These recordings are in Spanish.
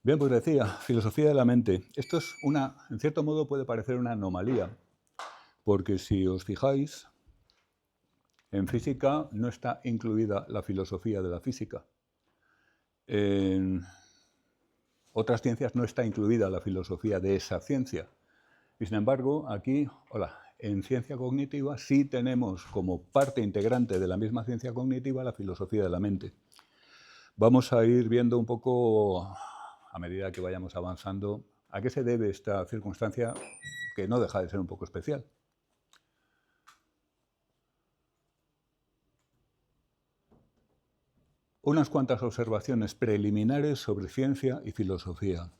Bien, pues decía, filosofía de la mente. Esto es en cierto modo puede parecer una anomalía, porque si os fijáis, en física no está incluida la filosofía de la física. En otras ciencias no está incluida la filosofía de esa ciencia. Y sin embargo, aquí, en ciencia cognitiva sí tenemos como parte integrante de la misma ciencia cognitiva la filosofía de la mente. Vamos a ir viendo un poco, a medida que vayamos avanzando, a qué se debe esta circunstancia que no deja de ser un poco especial. Unas cuantas observaciones preliminares sobre ciencia y filosofía.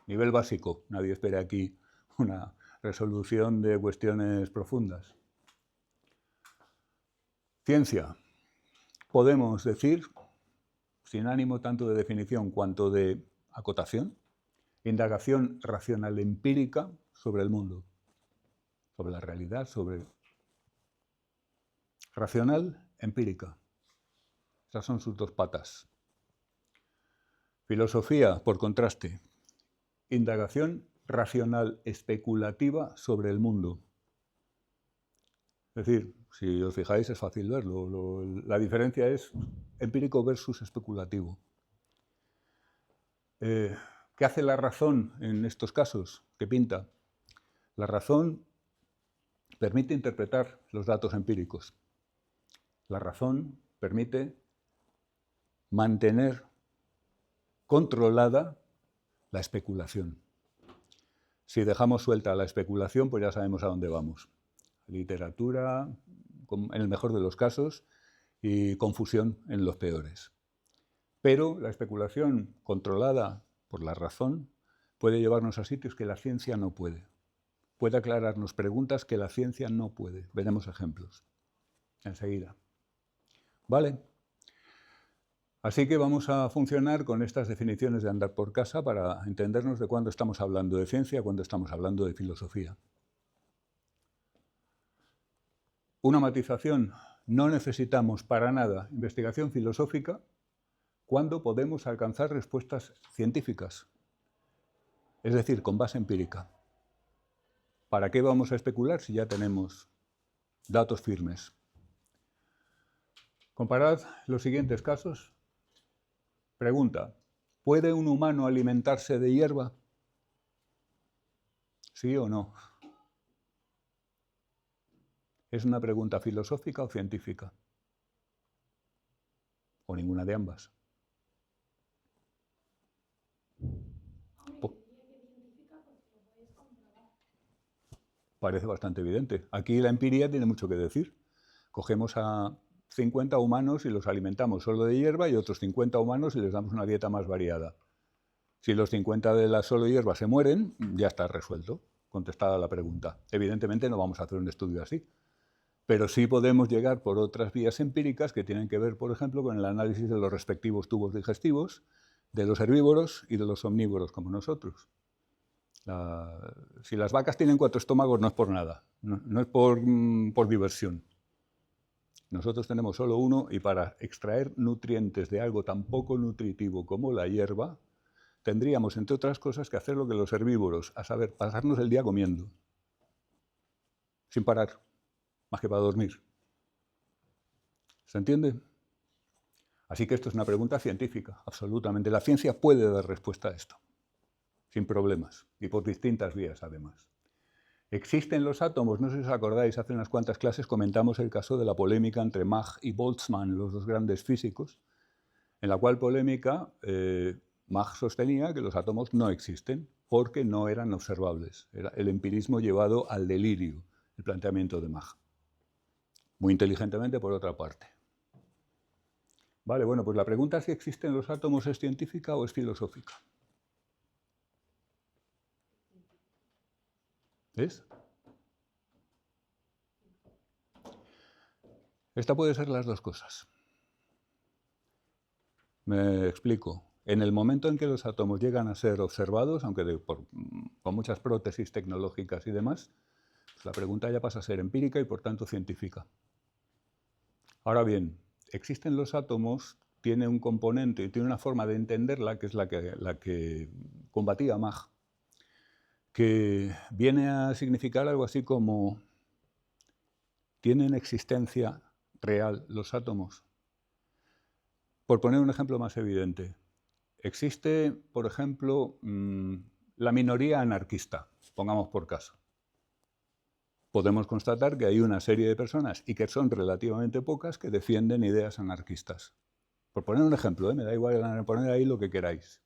Nivel básico, nadie espera aquí una resolución de cuestiones profundas. Ciencia. Podemos decir, sin ánimo tanto de definición cuanto de acotación, indagación racional empírica sobre el mundo, sobre la realidad, sobre racional empírica. Esas son sus dos patas. Filosofía, por contraste, indagación racional especulativa sobre el mundo. Es decir, si os fijáis es fácil verlo. La diferencia es empírico versus especulativo. ¿Qué hace la razón en estos casos? ¿Qué pinta? La razón permite interpretar los datos empíricos. La razón permite mantener controlada la especulación. Si dejamos suelta la especulación, pues ya sabemos a dónde vamos. Literatura, en el mejor de los casos, y confusión en los peores. Pero la especulación controlada por la razón puede llevarnos a sitios que la ciencia no puede. Puede aclararnos preguntas que la ciencia no puede. Veremos ejemplos enseguida. ¿Vale? Así que vamos a funcionar con estas definiciones de andar por casa para entendernos de cuándo estamos hablando de ciencia, cuándo estamos hablando de filosofía. Una matización. No necesitamos para nada investigación filosófica cuando podemos alcanzar respuestas científicas, es decir, con base empírica. ¿Para qué vamos a especular si ya tenemos datos firmes? Comparad los siguientes casos. Pregunta: ¿puede un humano alimentarse de hierba? ¿Sí o no? ¿Es una pregunta filosófica o científica? ¿O ninguna de ambas? Parece bastante evidente. Aquí la empiria tiene mucho que decir. Cogemos a 50 humanos y los alimentamos solo de hierba y otros 50 humanos y les damos una dieta más variada. Si los 50 de la solo hierba se mueren, ya está resuelto, contestada la pregunta. Evidentemente no vamos a hacer un estudio así, pero sí podemos llegar por otras vías empíricas que tienen que ver, por ejemplo, con el análisis de los respectivos tubos digestivos de los herbívoros y de los omnívoros como nosotros. Si las vacas tienen 4 estómagos no es por nada, no es por diversión. Nosotros tenemos solo uno y para extraer nutrientes de algo tan poco nutritivo como la hierba, tendríamos, entre otras cosas, que hacer lo que los herbívoros, a saber, pasarnos el día comiendo, sin parar, más que para dormir. ¿Se entiende? Así que esto es una pregunta científica, absolutamente. La ciencia puede dar respuesta a esto, sin problemas, y por distintas vías, además. ¿Existen los átomos? No sé si os acordáis, hace unas cuantas clases comentamos el caso de la polémica entre Mach y Boltzmann, los dos grandes físicos, en la cual polémica Mach sostenía que los átomos no existen porque no eran observables. Era el empirismo llevado al delirio, el planteamiento de Mach. Muy inteligentemente, por otra parte. Vale, bueno, pues la pregunta si existen los átomos es científica o es filosófica. ¿Ves? Esta puede ser las dos cosas. Me explico. En el momento en que los átomos llegan a ser observados, aunque con muchas prótesis tecnológicas y demás, pues la pregunta ya pasa a ser empírica y por tanto científica. Ahora bien, ¿existen los átomos tiene un componente, tiene una forma de entenderla, que es la que combatía Mach, que viene a significar algo así como: ¿tienen existencia real los átomos? Por poner un ejemplo más evidente, existe, por ejemplo, la minoría anarquista, pongamos por caso. Podemos constatar que hay una serie de personas, y que son relativamente pocas, que defienden ideas anarquistas. Por poner un ejemplo, me da igual poner ahí lo que queráis.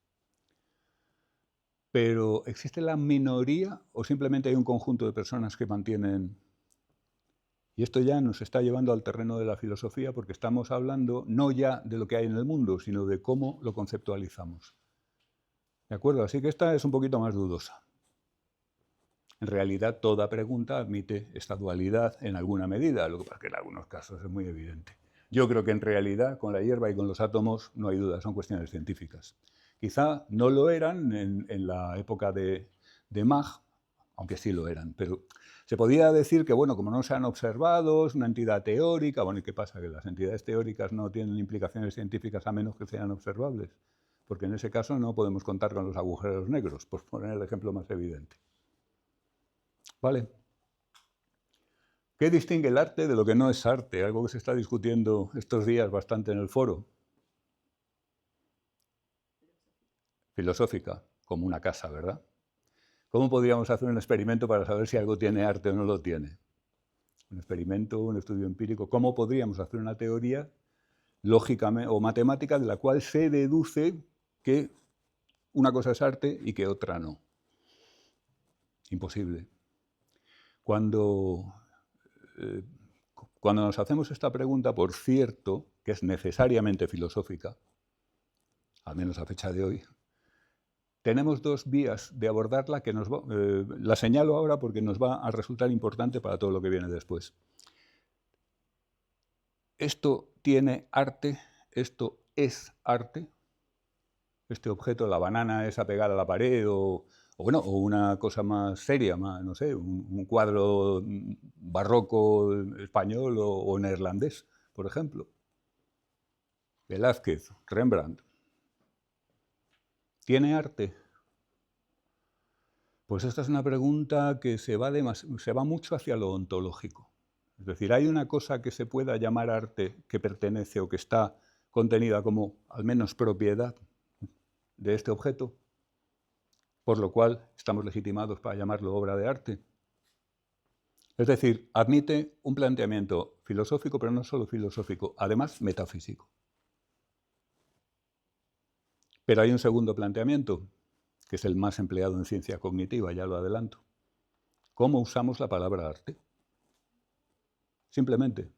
Pero ¿existe la minoría o simplemente hay un conjunto de personas que mantienen? Y esto ya nos está llevando al terreno de la filosofía, porque estamos hablando no ya de lo que hay en el mundo, sino de cómo lo conceptualizamos. ¿De acuerdo? Así que esta es un poquito más dudosa. En realidad, toda pregunta admite esta dualidad en alguna medida, lo que pasa es que en algunos casos es muy evidente. Yo creo que en realidad con la hierba y con los átomos no hay duda, son cuestiones científicas. Quizá no lo eran en la época de Mach, aunque sí lo eran, pero se podía decir que, bueno, como no se han observado, es una entidad teórica. Bueno, ¿y qué pasa? Que las entidades teóricas no tienen implicaciones científicas a menos que sean observables, porque en ese caso no podemos contar con los agujeros negros, por poner el ejemplo más evidente. ¿Vale? ¿Qué distingue el arte de lo que no es arte? Algo que se está discutiendo estos días bastante en el foro. Filosófica, como una casa, ¿verdad? ¿Cómo podríamos hacer un experimento para saber si algo tiene arte o no lo tiene? Un experimento, un estudio empírico. ¿Cómo podríamos hacer una teoría lógica o matemática de la cual se deduce que una cosa es arte y que otra no? Imposible. Cuando nos hacemos esta pregunta, por cierto, que es necesariamente filosófica, al menos a fecha de hoy, tenemos dos vías de abordarla que la señalo ahora porque nos va a resultar importante para todo lo que viene después. ¿Esto tiene arte? ¿Esto es arte? Este objeto, la banana esa pegada a la pared, o una cosa más seria, más, no sé, un cuadro barroco español o neerlandés, por ejemplo. Velázquez, Rembrandt. ¿Tiene arte? Pues esta es una pregunta que se va mucho hacia lo ontológico. Es decir, ¿hay una cosa que se pueda llamar arte que pertenece o que está contenida como, al menos, propiedad de este objeto, por lo cual estamos legitimados para llamarlo obra de arte? Es decir, admite un planteamiento filosófico, pero no solo filosófico, además metafísico. Pero hay un segundo planteamiento, que es el más empleado en ciencia cognitiva, ya lo adelanto. ¿Cómo usamos la palabra arte? Simplemente.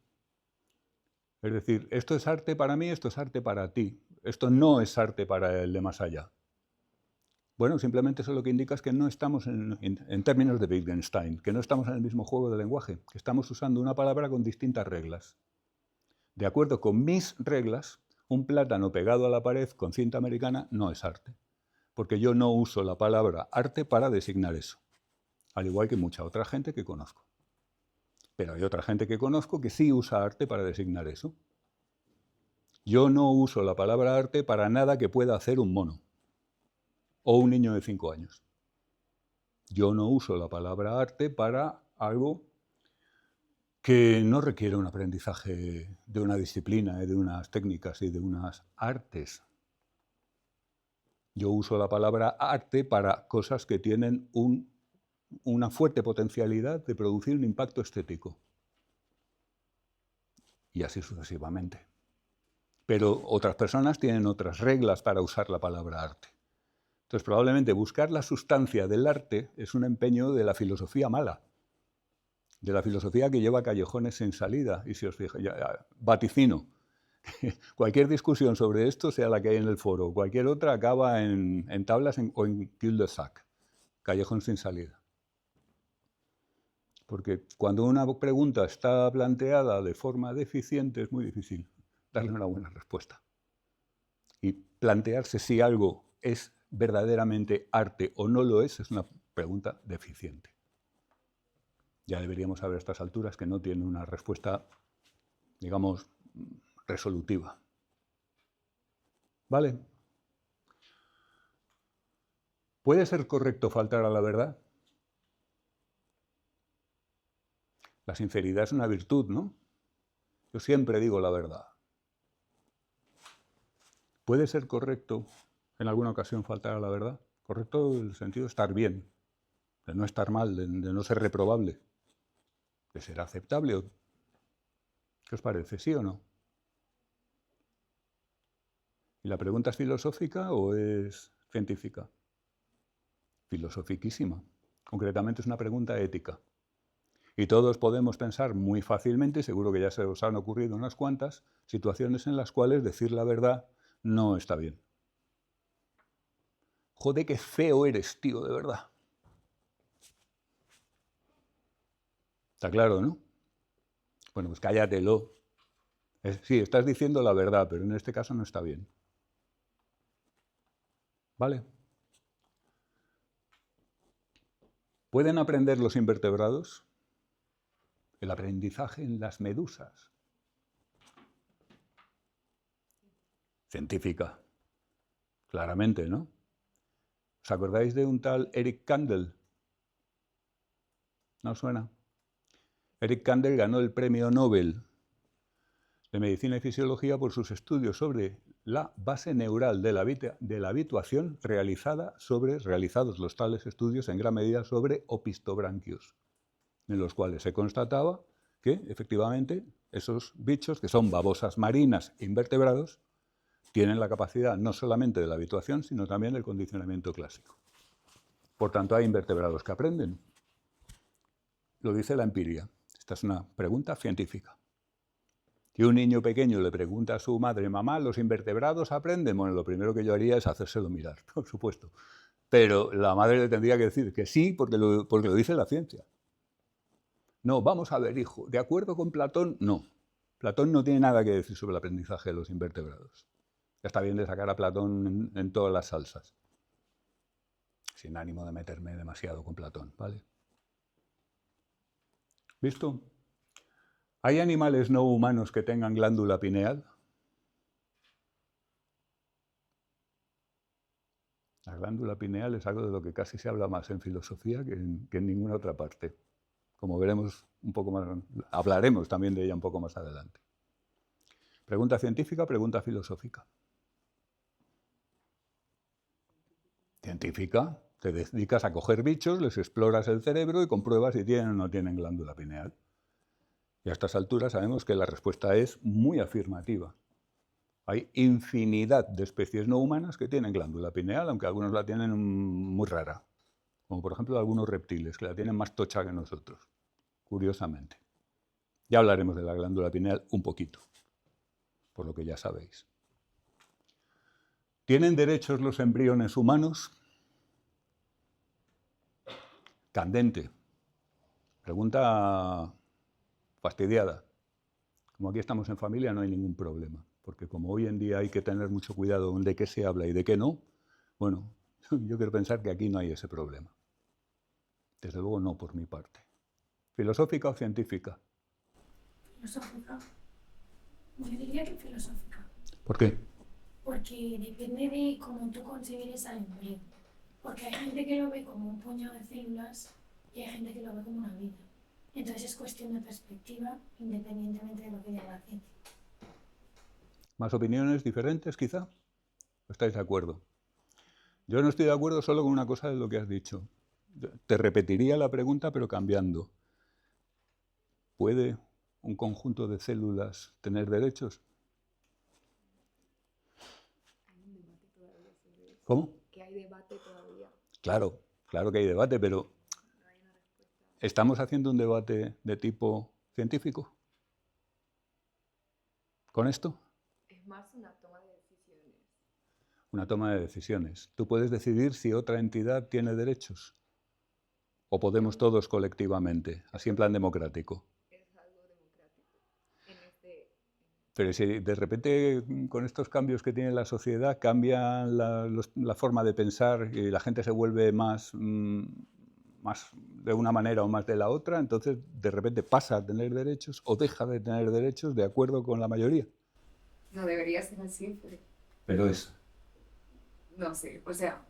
Es decir, esto es arte para mí, esto es arte para ti. Esto no es arte para el de más allá. Bueno, simplemente eso lo que indica es que no estamos en términos de Wittgenstein, que no estamos en el mismo juego de lenguaje, que estamos usando una palabra con distintas reglas. De acuerdo con mis reglas, un plátano pegado a la pared con cinta americana no es arte, porque yo no uso la palabra arte para designar eso, al igual que mucha otra gente que conozco. Pero hay otra gente que conozco que sí usa arte para designar eso. Yo no uso la palabra arte para nada que pueda hacer un mono o un niño de 5 años. Yo no uso la palabra arte para algo que no requiere un aprendizaje de una disciplina, de unas técnicas y de unas artes. Yo uso la palabra arte para cosas que tienen una fuerte potencialidad de producir un impacto estético. Y así sucesivamente. Pero otras personas tienen otras reglas para usar la palabra arte. Entonces, probablemente buscar la sustancia del arte es un empeño de la filosofía mala, de la filosofía que lleva callejones sin salida. Y si os fijáis, vaticino, cualquier discusión sobre esto, sea la que hay en el foro, cualquier otra, acaba en tablas o en cul-de-sac, callejón sin salida. Porque cuando una pregunta está planteada de forma deficiente, es muy difícil darle una buena respuesta. Y plantearse si algo es verdaderamente arte o no lo es una pregunta deficiente. Ya deberíamos saber a estas alturas que no tiene una respuesta, digamos, resolutiva. ¿Vale? ¿Puede ser correcto faltar a la verdad? La sinceridad es una virtud, ¿no? Yo siempre digo la verdad. ¿Puede ser correcto en alguna ocasión faltar a la verdad? Correcto en el sentido de estar bien, de no estar mal, de no ser reprobable, de ser aceptable. ¿Qué os parece? ¿Sí o no? ¿Y la pregunta es filosófica o es científica? Filosofiquísima. Concretamente es una pregunta ética. Y todos podemos pensar muy fácilmente, seguro que ya se os han ocurrido unas cuantas, situaciones en las cuales decir la verdad no está bien. Joder, qué feo eres, tío, de verdad. Está claro, ¿no? Bueno, pues cállatelo. Sí, estás diciendo la verdad, pero en este caso no está bien. ¿Vale? ¿Pueden aprender los invertebrados? El aprendizaje en las medusas. Científica. Claramente, ¿no? ¿Os acordáis de un tal Eric Kandel? ¿No os suena? Eric Kandel ganó el premio Nobel de Medicina y Fisiología por sus estudios sobre la base neural de la habituación realizados los tales estudios en gran medida sobre opistobranquios, en los cuales se constataba que, efectivamente, esos bichos, que son babosas marinas e invertebrados, tienen la capacidad no solamente de la habituación, sino también del condicionamiento clásico. Por tanto, hay invertebrados que aprenden. Lo dice la empiria. Esta es una pregunta científica. Si un niño pequeño le pregunta a su madre, mamá, ¿los invertebrados aprenden? Bueno, lo primero que yo haría es hacérselo mirar, por supuesto. Pero la madre le tendría que decir que sí, porque lo dice la ciencia. No, vamos a ver, hijo, ¿de acuerdo con Platón? No. Platón no tiene nada que decir sobre el aprendizaje de los invertebrados. Ya está bien de sacar a Platón en todas las salsas. Sin ánimo de meterme demasiado con Platón, ¿vale? ¿Visto? ¿Hay animales no humanos que tengan glándula pineal? La glándula pineal es algo de lo que casi se habla más en filosofía que en ninguna otra parte. Como veremos un poco más, hablaremos también de ella un poco más adelante. Pregunta científica, pregunta filosófica. Científica, te dedicas a coger bichos, les exploras el cerebro y compruebas si tienen o no tienen glándula pineal. Y a estas alturas sabemos que la respuesta es muy afirmativa. Hay infinidad de especies no humanas que tienen glándula pineal, aunque algunos la tienen muy rara. Como por ejemplo algunos reptiles, que la tienen más tocha que nosotros, curiosamente. Ya hablaremos de la glándula pineal un poquito, por lo que ya sabéis. ¿Tienen derechos los embriones humanos? Candente. Pregunta fastidiada. Como aquí estamos en familia no hay ningún problema, porque como hoy en día hay que tener mucho cuidado de qué se habla y de qué no, bueno, yo quiero pensar que aquí no hay ese problema. Desde luego no por mi parte. ¿Filosófica o científica? Filosófica. Yo diría que filosófica. ¿Por qué? Porque depende de cómo tú consideres al empleo. Porque hay gente que lo ve como un puñado de células y hay gente que lo ve como una vida. Entonces es cuestión de perspectiva, independientemente de lo que diga la ciencia. ¿Más opiniones diferentes, quizá? ¿O estáis de acuerdo? Yo no estoy de acuerdo solo con una cosa de lo que has dicho. Te repetiría la pregunta, pero cambiando. ¿Puede un conjunto de células tener derechos? Hay un debate todavía sobre eso. ¿Cómo? Que hay debate todavía. Claro, claro que hay debate, pero No hay una respuesta. ¿estamos haciendo un debate de tipo científico con esto? Es más una toma de decisiones. Una toma de decisiones. ¿Tú puedes decidir si otra entidad tiene derechos? ¿O podemos todos colectivamente, así en plan democrático? Es algo democrático. Pero si de repente con estos cambios que tiene la sociedad cambia la forma de pensar y la gente se vuelve más de una manera o más de la otra, entonces de repente pasa a tener derechos o deja de tener derechos de acuerdo con la mayoría. No debería ser así, pero Pero es. no sé, o sea,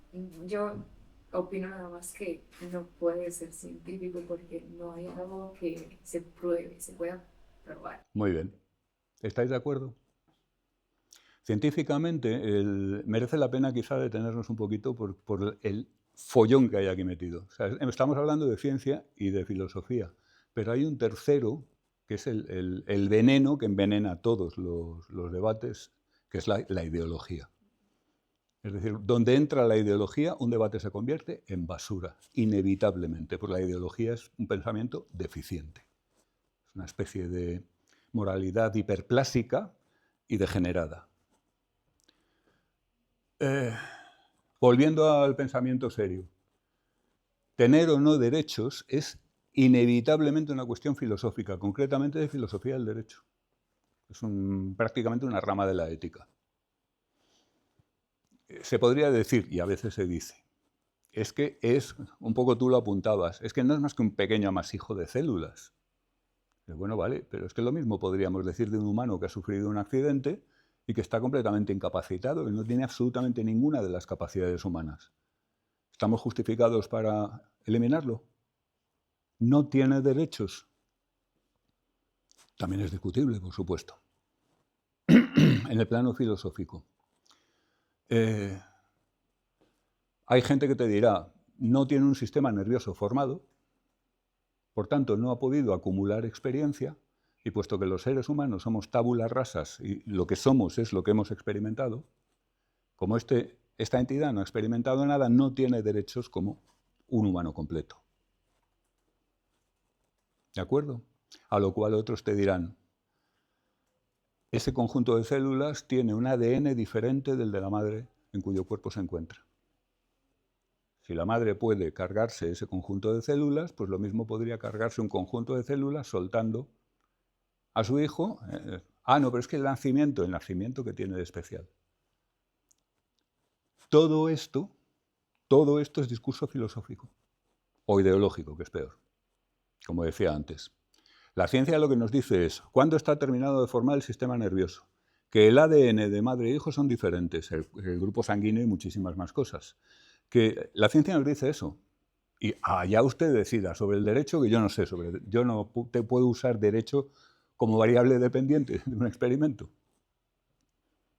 yo opino nada más que no puede ser científico porque no hay algo que se pruebe, se pueda probar. Muy bien. ¿Estáis de acuerdo? Científicamente, merece la pena quizá detenernos un poquito por el follón que hay aquí metido. O sea, estamos hablando de ciencia y de filosofía, pero hay un tercero, que es el veneno que envenena todos los debates, que es la ideología. Es decir, donde entra la ideología, un debate se convierte en basura, inevitablemente, porque la ideología es un pensamiento deficiente. Es una especie de moralidad hiperplásica y degenerada. Volviendo al pensamiento serio, tener o no derechos es inevitablemente una cuestión filosófica, concretamente de filosofía del derecho. Es prácticamente una rama de la ética. Se podría decir, y a veces se dice, es que es, un poco tú lo apuntabas, es que no es más que un pequeño amasijo de células. Bueno, vale, pero es que lo mismo podríamos decir de un humano que ha sufrido un accidente y que está completamente incapacitado, que no tiene absolutamente ninguna de las capacidades humanas. ¿Estamos justificados para eliminarlo? ¿No tiene derechos? También es discutible, por supuesto. En el plano filosófico. Hay gente que te dirá, no tiene un sistema nervioso formado, por tanto no ha podido acumular experiencia, y puesto que los seres humanos somos tábulas rasas y lo que somos es lo que hemos experimentado, como esta entidad no ha experimentado nada, no tiene derechos como un humano completo. ¿De acuerdo? A lo cual otros te dirán, ese conjunto de células tiene un ADN diferente del de la madre en cuyo cuerpo se encuentra. Si la madre puede cargarse ese conjunto de células, pues lo mismo podría cargarse un conjunto de células soltando a su hijo. No, pero es que el nacimiento que tiene de especial. Todo esto es discurso filosófico o ideológico, que es peor, como decía antes. La ciencia lo que nos dice es, ¿cuándo está terminado de formar el sistema nervioso? Que el ADN de madre e hijo son diferentes, el grupo sanguíneo y muchísimas más cosas. Que la ciencia nos dice eso. Y allá usted decida sobre el derecho, que yo no sé, yo no te puedo usar derecho como variable dependiente de un experimento,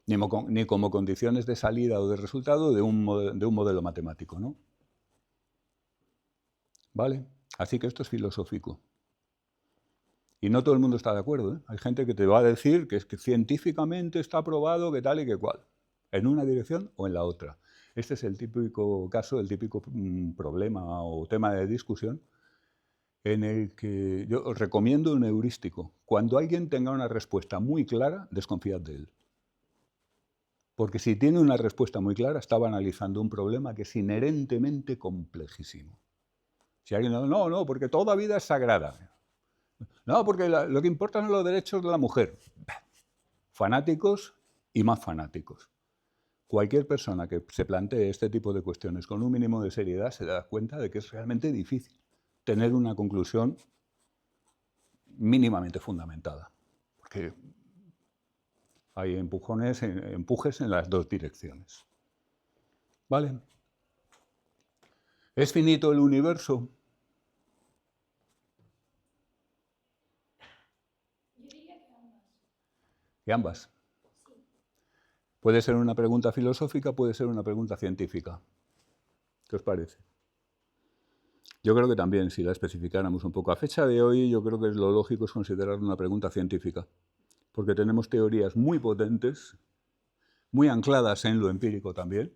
ni como condiciones de salida o de resultado de un modelo matemático, ¿no? ¿Vale? Así que esto es filosófico. Y no todo el mundo está de acuerdo, ¿eh? Hay gente que te va a decir que es que científicamente está probado que tal y que cual, en una dirección o en la otra. Este es el típico caso, el típico problema o tema de discusión en el que yo os recomiendo un heurístico. Cuando alguien tenga una respuesta muy clara, desconfiad de él. Porque si tiene una respuesta muy clara, está banalizando un problema que es inherentemente complejísimo. Si alguien no, porque toda vida es sagrada. No, porque lo que importa son los derechos de la mujer. Fanáticos y más fanáticos. Cualquier persona que se plantee este tipo de cuestiones con un mínimo de seriedad se da cuenta de que es realmente difícil tener una conclusión mínimamente fundamentada. Porque hay empujes en las dos direcciones. ¿Vale? ¿Es finito el universo? Yo diría que ambas. Y ambas. Sí. Puede ser una pregunta filosófica, puede ser una pregunta científica. ¿Qué os parece? Yo creo que también, si la especificáramos un poco. A fecha de hoy, yo creo que lo lógico es considerar una pregunta científica, porque tenemos teorías muy potentes, muy ancladas en lo empírico también,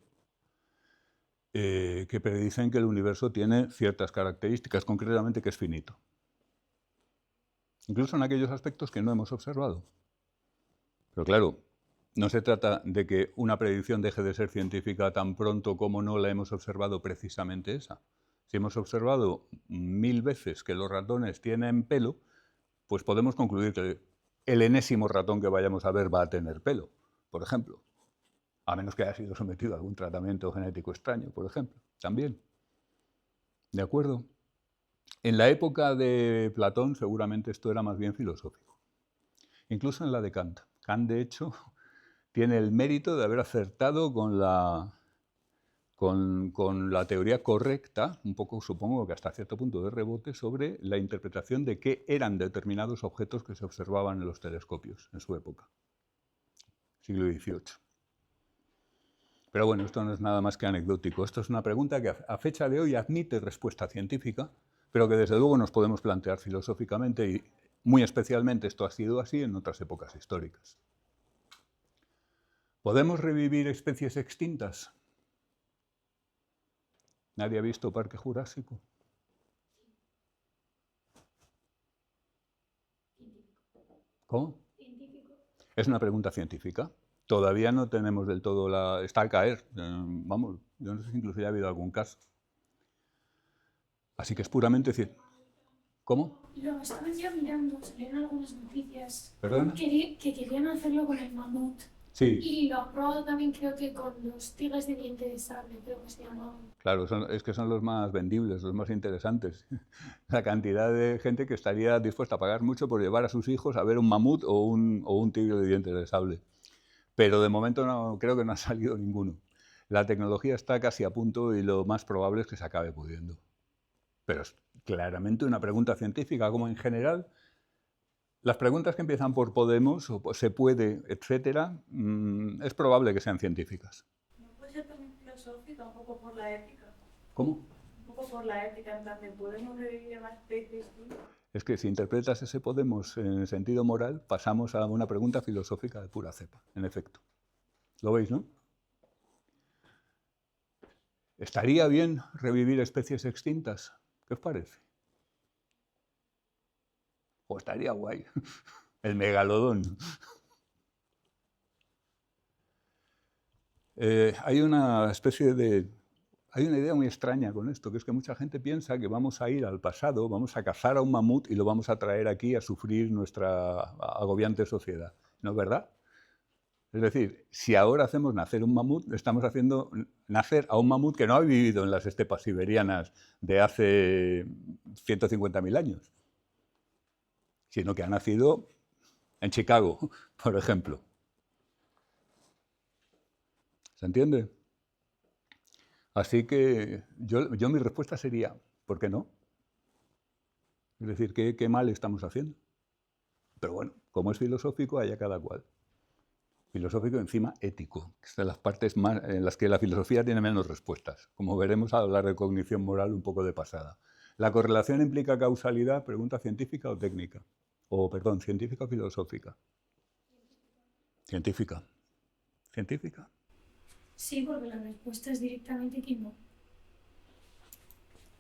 que predicen que el universo tiene ciertas características, concretamente que es finito. Incluso en aquellos aspectos que no hemos observado. Pero claro, no se trata de que una predicción deje de ser científica tan pronto como no la hemos observado precisamente esa. Si hemos observado 1000 veces que los ratones tienen pelo, pues podemos concluir que el enésimo ratón que vayamos a ver va a tener pelo, por ejemplo. A menos que haya sido sometido a algún tratamiento genético extraño, por ejemplo, también. ¿De acuerdo? En la época de Platón seguramente esto era más bien filosófico. Incluso en la de Kant. Kant, de hecho, tiene el mérito de haber acertado con la con la teoría correcta, un poco supongo que hasta cierto punto de rebote, sobre la interpretación de qué eran determinados objetos que se observaban en los telescopios en su época, siglo XVIII. Pero bueno, esto no es nada más que anecdótico. Esto es una pregunta que a fecha de hoy admite respuesta científica, pero que desde luego nos podemos plantear filosóficamente y muy especialmente esto ha sido así en otras épocas históricas. ¿Podemos revivir especies extintas? ¿Nadie ha visto Parque Jurásico? ¿Cómo? Es una pregunta científica. Todavía no tenemos del todo la... Está al caer. Vamos, yo no sé si incluso ya ha habido algún caso. Así que es puramente científico. ¿Cómo? Lo estaba ya mirando, salieron algunas noticias. ¿Perdona? Que querían hacerlo con el mamut. Sí. Y lo han probado también, creo que con los tigres de diente de sable, creo que se llamaban. Claro, es que son los más vendibles, los más interesantes. La cantidad de gente que estaría dispuesta a pagar mucho por llevar a sus hijos a ver un mamut o un tigre de dientes de sable. Pero de momento no, creo que no ha salido ninguno. La tecnología está casi a punto y lo más probable es que se acabe pudiendo. Pero es claramente una pregunta científica, como en general, las preguntas que empiezan por podemos, o se puede, etcétera, es probable que sean científicas. ¿No puede ser también filosófica, un poco por la ética? ¿Cómo? Un poco por la ética, en plan de podemos revivir a más especies. Es que si interpretas ese podemos en el sentido moral, pasamos a una pregunta filosófica de pura cepa, en efecto. ¿Lo veis, no? ¿Estaría bien revivir especies extintas? ¿Qué os parece? O estaría guay. El megalodón. Hay una idea muy extraña con esto, que es que mucha gente piensa que vamos a ir al pasado, vamos a cazar a un mamut y lo vamos a traer aquí a sufrir nuestra agobiante sociedad. ¿No es verdad? Es decir, si ahora hacemos nacer un mamut, estamos haciendo nacer a un mamut que no ha vivido en las estepas siberianas de hace 150.000 años, sino que ha nacido en Chicago, por ejemplo. ¿Se entiende? Así que yo mi respuesta sería, ¿por qué no? Es decir, ¿qué mal estamos haciendo? Pero bueno, como es filosófico, haya cada cual. Filosófico encima ético, que es de las partes más, en las que la filosofía tiene menos respuestas. Como veremos al hablar de cognición moral un poco de pasada. ¿La correlación implica causalidad? Pregunta científica o técnica. O, perdón, científica o filosófica. Científica. ¿Científica? Sí, porque la respuesta es directamente que no.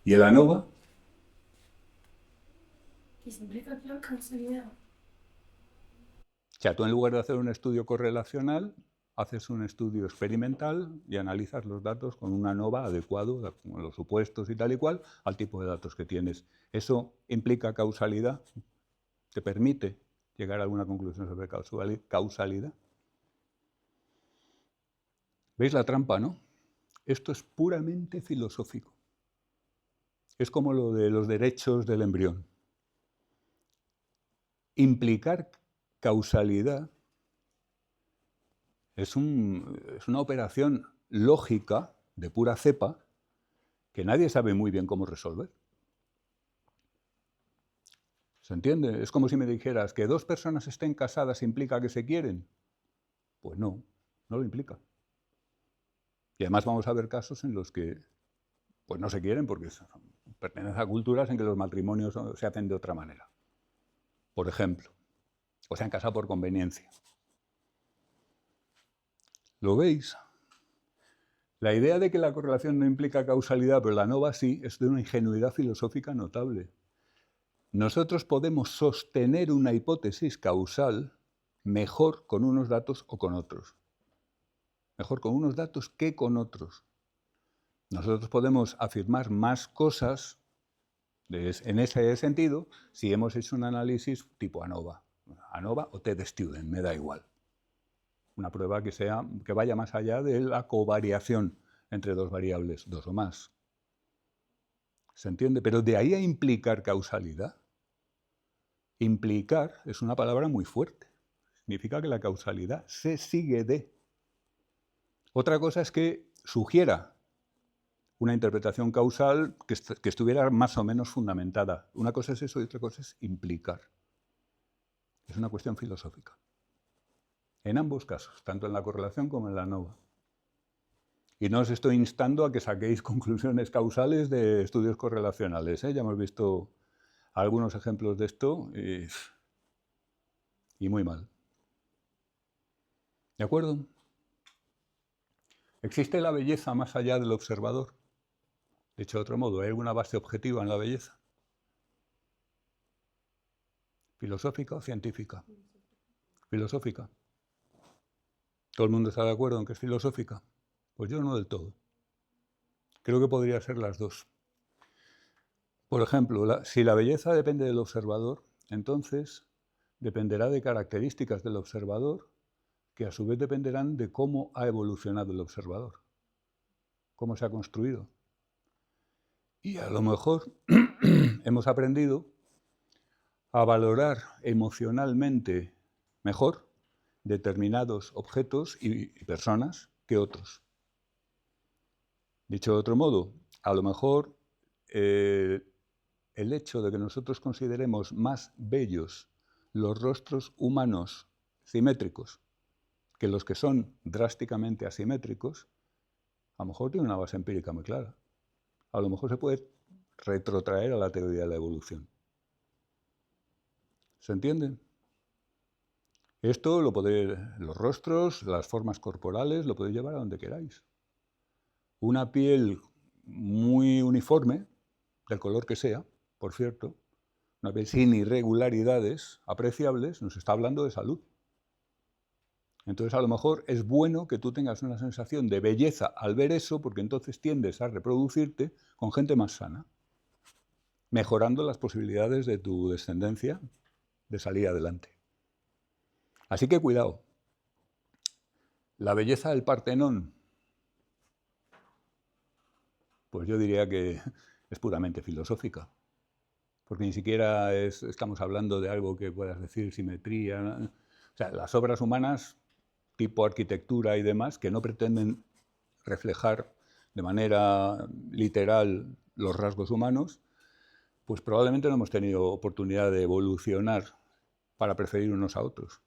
¿Y el ANOVA? Que se implica la causalidad. O sea, tú en lugar de hacer un estudio correlacional, haces un estudio experimental y analizas los datos con un ANOVA adecuado, con los supuestos y tal y cual, al tipo de datos que tienes. ¿Eso implica causalidad? ¿Te permite llegar a alguna conclusión sobre causalidad? ¿Veis la trampa, no? Esto es puramente filosófico. Es como lo de los derechos del embrión. Implicar causalidad es una operación lógica de pura cepa que nadie sabe muy bien cómo resolver. ¿Se entiende? Es como si me dijeras que dos personas estén casadas implica que se quieren. Pues no, no lo implica. Y además vamos a ver casos en los que pues no se quieren porque pertenecen a culturas en que los matrimonios se hacen de otra manera. Por ejemplo, o se han casado por conveniencia. ¿Lo veis? La idea de que la correlación no implica causalidad, pero la ANOVA sí, es de una ingenuidad filosófica notable. Nosotros podemos sostener una hipótesis causal mejor con unos datos o con otros. Mejor con unos datos que con otros. Nosotros podemos afirmar más cosas en ese sentido si hemos hecho un análisis tipo ANOVA. ANOVA o T-de-Student, me da igual. Una prueba que vaya más allá de la covariación entre dos variables, dos o más. ¿Se entiende? Pero de ahí a implicar causalidad. Implicar es una palabra muy fuerte. Significa que la causalidad se sigue de. Otra cosa es que sugiera una interpretación causal que estuviera más o menos fundamentada. Una cosa es eso y otra cosa es implicar. Es una cuestión filosófica. En ambos casos, tanto en la correlación como en la ANOVA. Y no os estoy instando a que saquéis conclusiones causales de estudios correlacionales, ¿eh? Ya hemos visto algunos ejemplos de esto y muy mal. ¿De acuerdo? ¿Existe la belleza más allá del observador? Dicho de otro modo, ¿hay alguna base objetiva en la belleza? ¿Filosófica o científica? Filosófica. ¿Todo el mundo está de acuerdo en que es filosófica? Pues yo no del todo. Creo que podría ser las dos. Por ejemplo, si la belleza depende del observador, entonces dependerá de características del observador que a su vez dependerán de cómo ha evolucionado el observador, cómo se ha construido. Y a lo mejor hemos aprendido a valorar emocionalmente mejor determinados objetos y personas que otros. Dicho de otro modo, a lo mejor el hecho de que nosotros consideremos más bellos los rostros humanos simétricos que los que son drásticamente asimétricos, a lo mejor tiene una base empírica muy clara. A lo mejor se puede retrotraer a la teoría de la evolución. ¿Se entiende? Esto lo podéis, los rostros, las formas corporales, lo podéis llevar a donde queráis. Una piel muy uniforme, del color que sea, por cierto, una piel sin irregularidades apreciables, nos está hablando de salud. Entonces, a lo mejor es bueno que tú tengas una sensación de belleza al ver eso, porque entonces tiendes a reproducirte con gente más sana, mejorando las posibilidades de tu descendencia de salir adelante. Así que cuidado. La belleza del Partenón, pues yo diría que es puramente filosófica, porque ni siquiera estamos hablando de algo que puedas decir simetría. O sea, las obras humanas, tipo arquitectura y demás, que no pretenden reflejar de manera literal los rasgos humanos, pues probablemente no hemos tenido oportunidad de evolucionar para preferir unos a otros.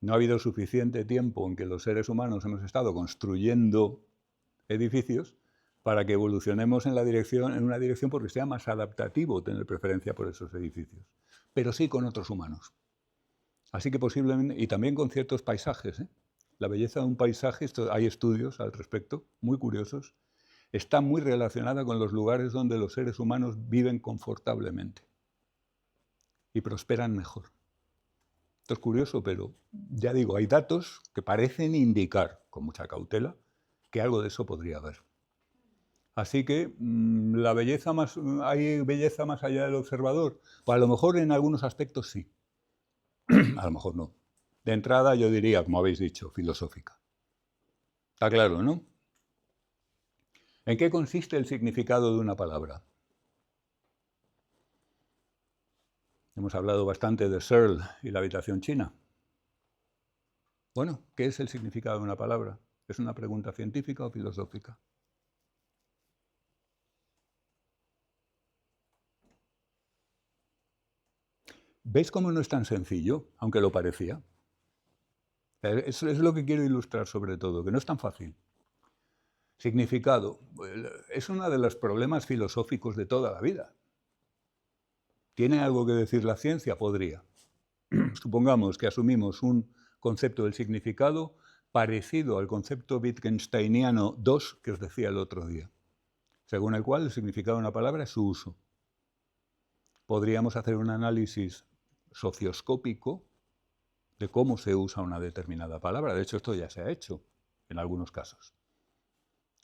No ha habido suficiente tiempo en que los seres humanos hemos estado construyendo edificios para que evolucionemos en una dirección porque sea más adaptativo tener preferencia por esos edificios, pero sí con otros humanos. Así que posiblemente, y también con ciertos paisajes, ¿eh? La belleza de un paisaje, hay estudios al respecto, muy curiosos, está muy relacionada con los lugares donde los seres humanos viven confortablemente y prosperan mejor. Esto es curioso, pero ya digo, hay datos que parecen indicar, con mucha cautela, que algo de eso podría haber. Así que, ¿hay belleza más allá del observador? Pues a lo mejor en algunos aspectos sí, a lo mejor no. De entrada yo diría, como habéis dicho, filosófica. Está claro, ¿no? ¿En qué consiste el significado de una palabra? Hemos hablado bastante de Searle y la habitación china. Bueno, ¿qué es el significado de una palabra? ¿Es una pregunta científica o filosófica? ¿Veis cómo no es tan sencillo, aunque lo parecía? Eso es lo que quiero ilustrar sobre todo, que no es tan fácil. Significado. Es uno de los problemas filosóficos de toda la vida. ¿Tiene algo que decir la ciencia? Podría. Supongamos que asumimos un concepto del significado parecido al concepto wittgensteiniano 2 que os decía el otro día, según el cual el significado de una palabra es su uso. Podríamos hacer un análisis socioscópico de cómo se usa una determinada palabra. De hecho, esto ya se ha hecho en algunos casos.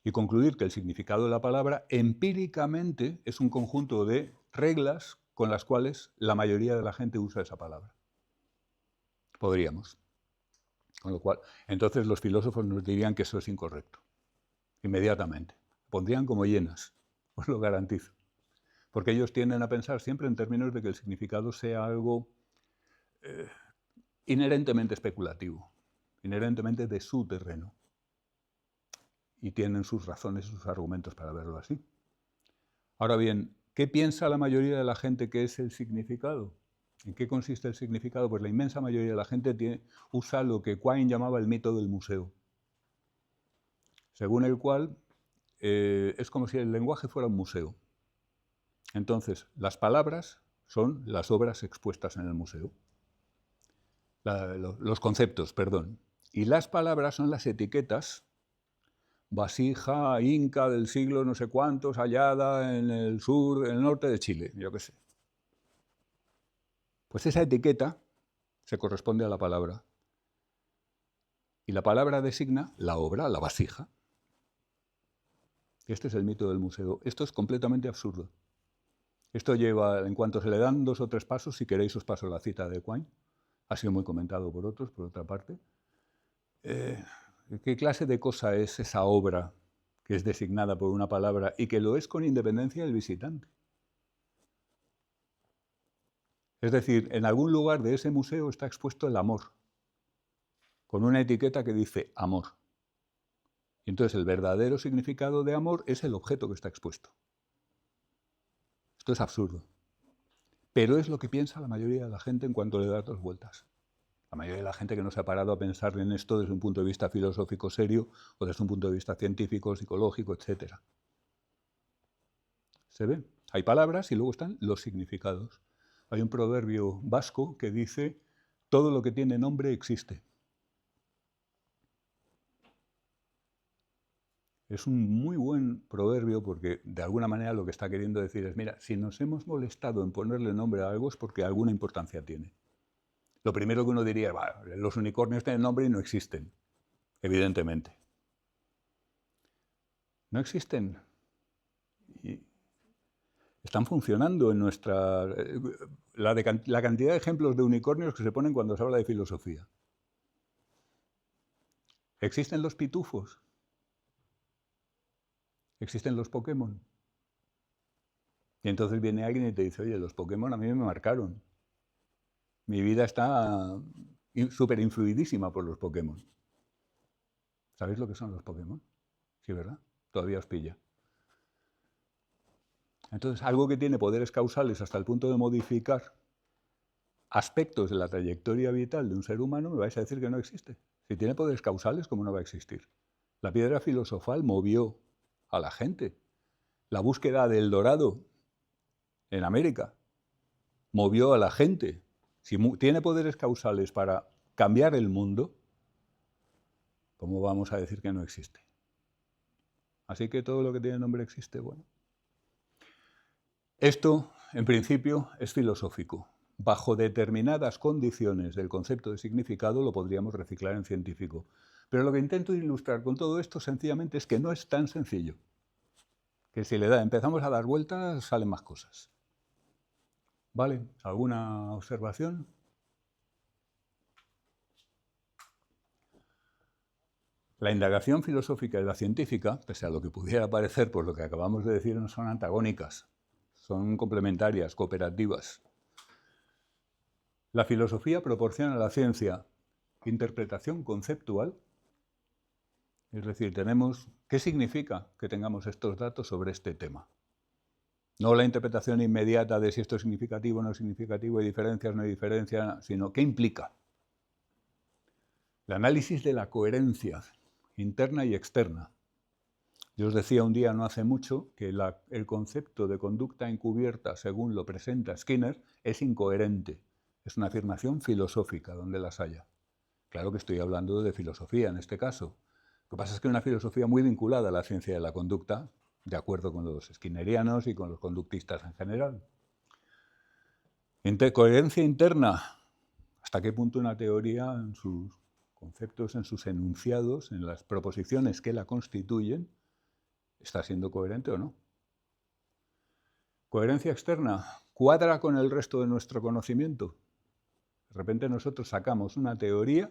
Y concluir que el significado de la palabra empíricamente es un conjunto de reglas con las cuales la mayoría de la gente usa esa palabra. Podríamos. Con lo cual, entonces los filósofos nos dirían que eso es incorrecto. Inmediatamente. Pondrían como hienas, os lo garantizo. Porque ellos tienden a pensar siempre en términos de que el significado sea algo inherentemente especulativo, inherentemente de su terreno. y tienen sus razones y sus argumentos para verlo así. Ahora bien, ¿qué piensa la mayoría de la gente que es el significado? ¿En qué consiste el significado? Pues la inmensa mayoría de la gente usa lo que Quine llamaba el mito del museo, según el cual es como si el lenguaje fuera un museo. Entonces, las palabras son las obras expuestas en el museo. Los conceptos, perdón. Y las palabras son las etiquetas. Vasija inca del siglo no sé cuántos, hallada en el sur, en el norte de Chile, yo qué sé. Pues esa etiqueta se corresponde a la palabra. Y la palabra designa la obra, la vasija. Este es el mito del museo. Esto es completamente absurdo. Esto lleva, en cuanto se le dan 2 o 3 pasos, si queréis os paso la cita de Quine, ha sido muy comentado por otros, por otra parte. ¿Qué clase de cosa es esa obra que es designada por una palabra y que lo es con independencia del visitante? Es decir, en algún lugar de ese museo está expuesto el amor, con una etiqueta que dice amor. Y entonces el verdadero significado de amor es el objeto que está expuesto. Esto es absurdo. Pero es lo que piensa la mayoría de la gente en cuanto le da 2 vueltas. La mayoría de la gente que no se ha parado a pensar en esto desde un punto de vista filosófico serio o desde un punto de vista científico, psicológico, etc. ¿Se ve? Hay palabras y luego están los significados. Hay un proverbio vasco que dice: todo lo que tiene nombre existe. Es un muy buen proverbio porque de alguna manera lo que está queriendo decir es: mira, si nos hemos molestado en ponerle nombre a algo es porque alguna importancia tiene. Lo primero que uno diría: los unicornios tienen nombre y no existen, evidentemente. No existen. Y están funcionando en nuestra... La cantidad de ejemplos de unicornios que se ponen cuando se habla de filosofía. ¿Existen los pitufos? ¿Existen los Pokémon? Y entonces viene alguien y te dice: oye, los Pokémon a mí me marcaron. Mi vida está súper influidísima por los Pokémon. ¿Sabéis lo que son los Pokémon? Sí, ¿verdad? Todavía os pilla. Entonces, algo que tiene poderes causales hasta el punto de modificar aspectos de la trayectoria vital de un ser humano, me vais a decir que no existe. Si tiene poderes causales, ¿cómo no va a existir? La piedra filosofal movió a la gente. La búsqueda del dorado en América movió a la gente. Si tiene poderes causales para cambiar el mundo, ¿cómo vamos a decir que no existe? Así que todo lo que tiene nombre existe. Bueno, esto, en principio, es filosófico. Bajo determinadas condiciones del concepto de significado lo podríamos reciclar en científico. Pero lo que intento ilustrar con todo esto sencillamente es que no es tan sencillo. Que si empezamos a dar vueltas, salen más cosas. ¿Vale? ¿Alguna observación? La indagación filosófica y la científica, pese a lo que pudiera parecer por lo que acabamos de decir, no son antagónicas, son complementarias, cooperativas. La filosofía proporciona a la ciencia interpretación conceptual, es decir, ¿qué significa que tengamos estos datos sobre este tema? No la interpretación inmediata de si esto es significativo o no es significativo, hay diferencias, no hay diferencias, sino ¿qué implica? El análisis de la coherencia interna y externa. Yo os decía un día no hace mucho que el concepto de conducta encubierta, según lo presenta Skinner, es incoherente. Es una afirmación filosófica, donde las haya. Claro que estoy hablando de filosofía en este caso. Lo que pasa es que es una filosofía muy vinculada a la ciencia de la conducta, de acuerdo con los skinnerianos y con los conductistas en general. Coherencia interna. ¿Hasta qué punto una teoría en sus conceptos, en sus enunciados, en las proposiciones que la constituyen, está siendo coherente o no? Coherencia externa. ¿Cuadra con el resto de nuestro conocimiento? De repente nosotros sacamos una teoría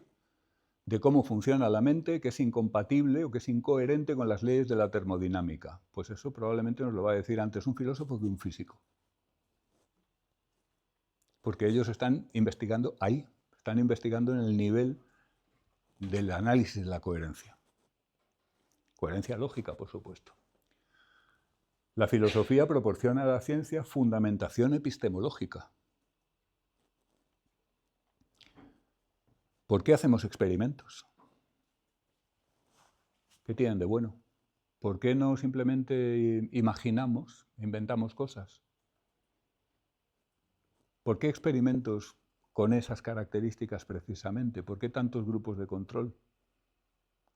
de cómo funciona la mente que es incompatible o que es incoherente con las leyes de la termodinámica. Pues eso probablemente nos lo va a decir antes un filósofo que un físico. Porque ellos están investigando ahí, están investigando en el nivel del análisis de la coherencia. Coherencia lógica, por supuesto. La filosofía proporciona a la ciencia fundamentación epistemológica. ¿Por qué hacemos experimentos? ¿Qué tienen de bueno? ¿Por qué no simplemente imaginamos, inventamos cosas? ¿Por qué experimentos con esas características precisamente? ¿Por qué tantos grupos de control?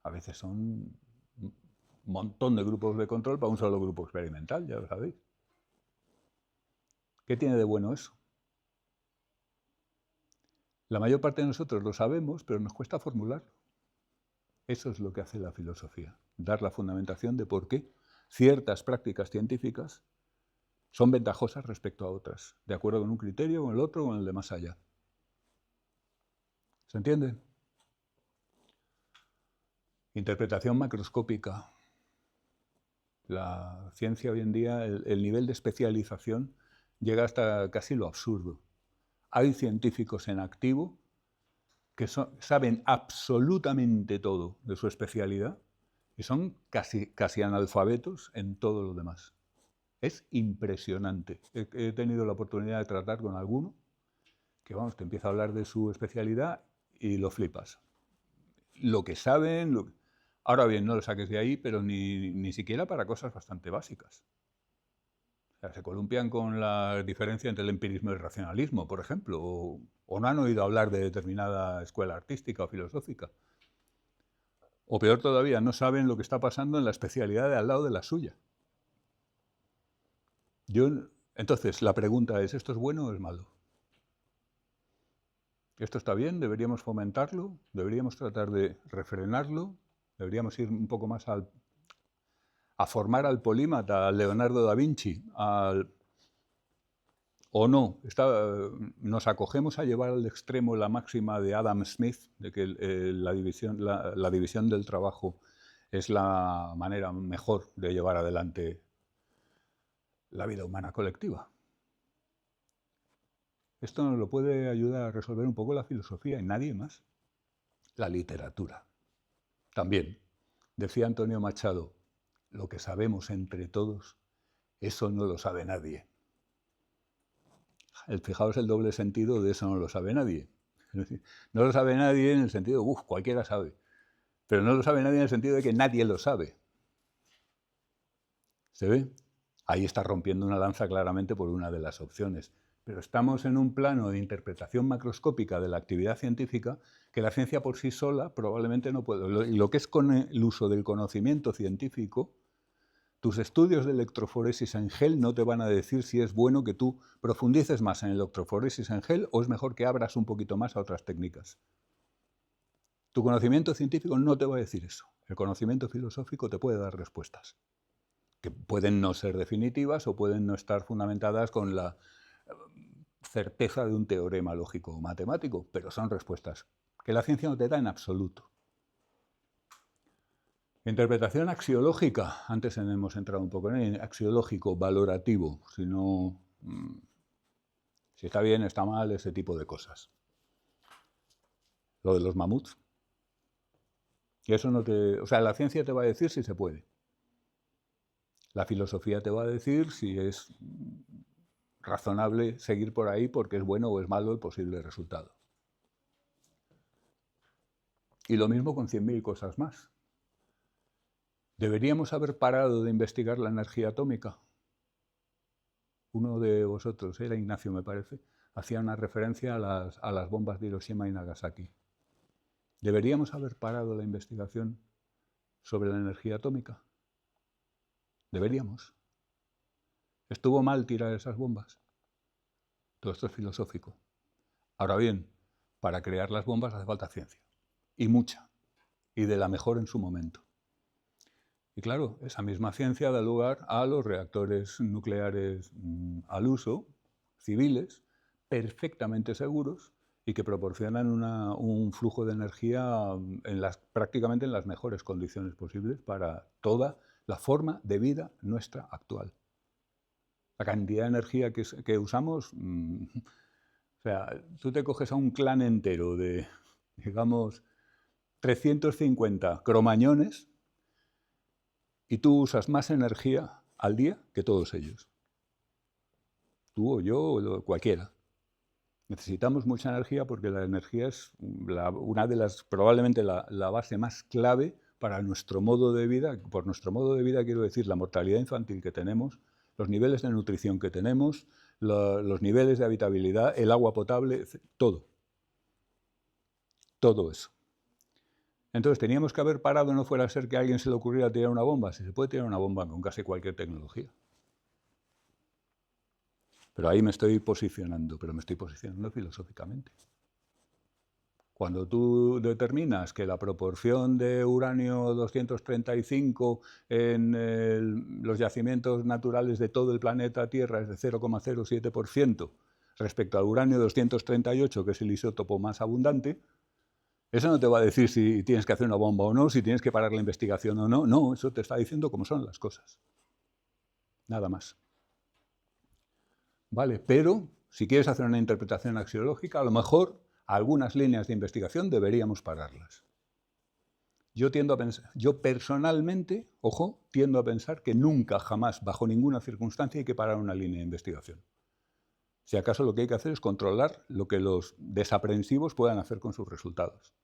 A veces son un montón de grupos de control para un solo grupo experimental, ya lo sabéis. ¿Qué tiene de bueno eso? La mayor parte de nosotros lo sabemos, pero nos cuesta formularlo. Eso es lo que hace la filosofía, dar la fundamentación de por qué ciertas prácticas científicas son ventajosas respecto a otras, de acuerdo con un criterio, con el otro, con el de más allá. ¿Se entiende? Interpretación macroscópica. La ciencia hoy en día, el nivel de especialización llega hasta casi lo absurdo. Hay científicos en activo que saben absolutamente todo de su especialidad y son casi analfabetos en todo lo demás. Es impresionante. He tenido la oportunidad de tratar con alguno que, vamos, te empieza a hablar de su especialidad y lo flipas. Lo que saben... Ahora bien, no lo saques de ahí, pero ni siquiera para cosas bastante básicas. O sea, se columpian con la diferencia entre el empirismo y el racionalismo, por ejemplo, o no han oído hablar de determinada escuela artística o filosófica. O peor todavía, no saben lo que está pasando en la especialidad de al lado de la suya. Entonces, la pregunta es, ¿esto es bueno o es malo? ¿Esto está bien? ¿Deberíamos fomentarlo? ¿Deberíamos tratar de refrenarlo? ¿Deberíamos ir un poco más a formar al polímata, al Leonardo da Vinci, o no? Nos acogemos a llevar al extremo la máxima de Adam Smith, de que la división del trabajo es la manera mejor de llevar adelante la vida humana colectiva. Esto nos lo puede ayudar a resolver un poco la filosofía y nadie más. La literatura. También, decía Antonio Machado, lo que sabemos entre todos, eso no lo sabe nadie. Fijaos el doble sentido de eso no lo sabe nadie. No lo sabe nadie en el sentido, cualquiera sabe. Pero no lo sabe nadie en el sentido de que nadie lo sabe. ¿Se ve? Ahí está rompiendo una lanza claramente por una de las opciones. Pero estamos en un plano de interpretación macroscópica de la actividad científica que la ciencia por sí sola probablemente no puede. Y lo que es con el uso del conocimiento científico, tus estudios de electroforesis en gel no te van a decir si es bueno que tú profundices más en electroforesis en gel o es mejor que abras un poquito más a otras técnicas. Tu conocimiento científico no te va a decir eso. El conocimiento filosófico te puede dar respuestas, que pueden no ser definitivas o pueden no estar fundamentadas con la certeza de un teorema lógico o matemático, pero son respuestas que la ciencia no te da en absoluto. Interpretación axiológica, antes hemos entrado un poco en el axiológico, valorativo, si está bien, está mal, ese tipo de cosas. Lo de los mamuts. Y eso no te... O sea, la ciencia te va a decir si se puede. La filosofía te va a decir si es razonable seguir por ahí porque es bueno o es malo el posible resultado. Y lo mismo con 100.000 cosas más. ¿Deberíamos haber parado de investigar la energía atómica? Uno de vosotros, era Ignacio me parece, hacía una referencia a las bombas de Hiroshima y Nagasaki. ¿Deberíamos haber parado la investigación sobre la energía atómica? Deberíamos. ¿Estuvo mal tirar esas bombas? Todo esto es filosófico. Ahora bien, para crear las bombas hace falta ciencia, y mucha, y de la mejor en su momento. Y claro, esa misma ciencia da lugar a los reactores nucleares al uso, civiles, perfectamente seguros y que proporcionan un flujo de energía prácticamente en las mejores condiciones posibles para toda la forma de vida nuestra actual. La cantidad de energía que usamos, o sea, tú te coges a un clan entero de, 350 cromañones y tú usas más energía al día que todos ellos. Tú o yo o cualquiera. Necesitamos mucha energía porque la energía es una de las, probablemente la base más clave para nuestro modo de vida. Por nuestro modo de vida quiero decir la mortalidad infantil que tenemos, los niveles de nutrición que tenemos, los niveles de habitabilidad, el agua potable, todo. Todo eso. Entonces teníamos que haber parado, no fuera a ser que a alguien se le ocurriera tirar una bomba. Si se puede tirar una bomba con casi cualquier tecnología. Pero ahí me estoy posicionando, pero me estoy posicionando filosóficamente. Cuando tú determinas que la proporción de uranio 235 en los yacimientos naturales de todo el planeta Tierra es de 0,07% respecto al uranio 238, que es el isótopo más abundante, eso no te va a decir si tienes que hacer una bomba o no, si tienes que parar la investigación o no. No, eso te está diciendo cómo son las cosas. Nada más. Vale, pero si quieres hacer una interpretación axiológica, a lo mejor algunas líneas de investigación deberíamos pararlas. Yo personalmente, ojo, tiendo a pensar que nunca, jamás, bajo ninguna circunstancia hay que parar una línea de investigación. Si acaso lo que hay que hacer es controlar lo que los desaprensivos puedan hacer con sus resultados.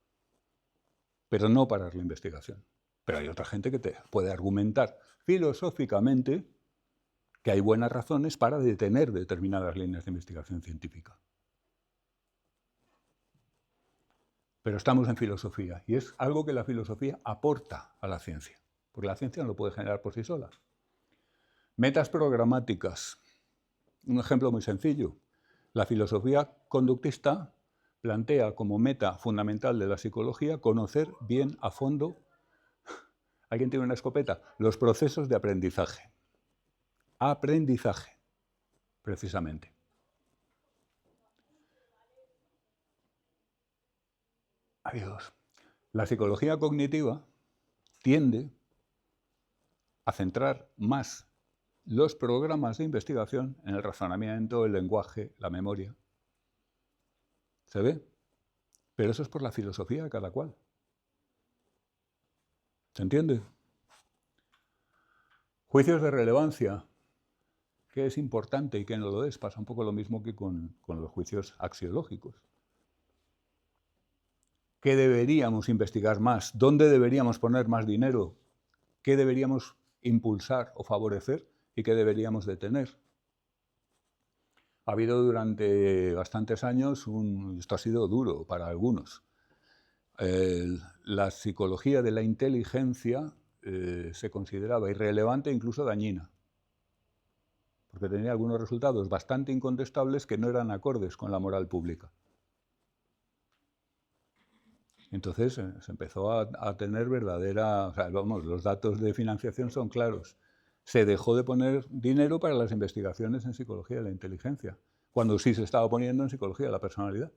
Pero no parar la investigación. Pero hay otra gente que te puede argumentar filosóficamente que hay buenas razones para detener determinadas líneas de investigación científica. Pero estamos en filosofía, y es algo que la filosofía aporta a la ciencia, porque la ciencia no lo puede generar por sí sola. Metas programáticas. Un ejemplo muy sencillo. La filosofía conductista plantea como meta fundamental de la psicología conocer bien a fondo, ¿alguien tiene una escopeta?, los procesos de aprendizaje. Aprendizaje, precisamente. Adiós. La psicología cognitiva tiende a centrar más los programas de investigación en el razonamiento, el lenguaje, la memoria. ¿Se ve? Pero eso es por la filosofía de cada cual. ¿Se entiende? Juicios de relevancia. ¿Qué es importante y qué no lo es? Pasa un poco lo mismo que con los juicios axiológicos. ¿Qué deberíamos investigar más? ¿Dónde deberíamos poner más dinero? ¿Qué deberíamos impulsar o favorecer y qué deberíamos detener? Ha habido durante bastantes años, esto ha sido duro para algunos, la psicología de la inteligencia se consideraba irrelevante e incluso dañina, porque tenía algunos resultados bastante incontestables que no eran acordes con la moral pública. Entonces se empezó a tener verdadera, o sea, vamos, los datos de financiación son claros. Se dejó de poner dinero para las investigaciones en psicología de la inteligencia, cuando sí se estaba poniendo en psicología de la personalidad,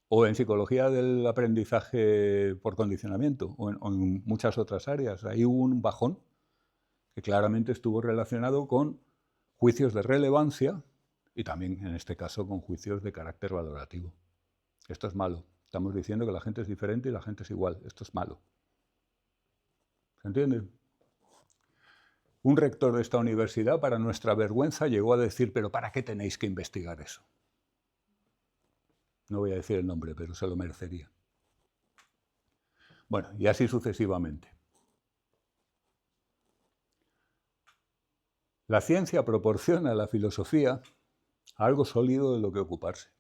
o en psicología del aprendizaje por condicionamiento, o en muchas otras áreas. Ahí hubo un bajón que claramente estuvo relacionado con juicios de relevancia y también, en este caso, con juicios de carácter valorativo. Esto es malo. Estamos diciendo que la gente es diferente y la gente es igual. Esto es malo. ¿Se entiende? Un rector de esta universidad, para nuestra vergüenza, llegó a decir, pero ¿para qué tenéis que investigar eso? No voy a decir el nombre, pero se lo merecería. Bueno, y así sucesivamente. La ciencia proporciona a la filosofía algo sólido de lo que ocuparse.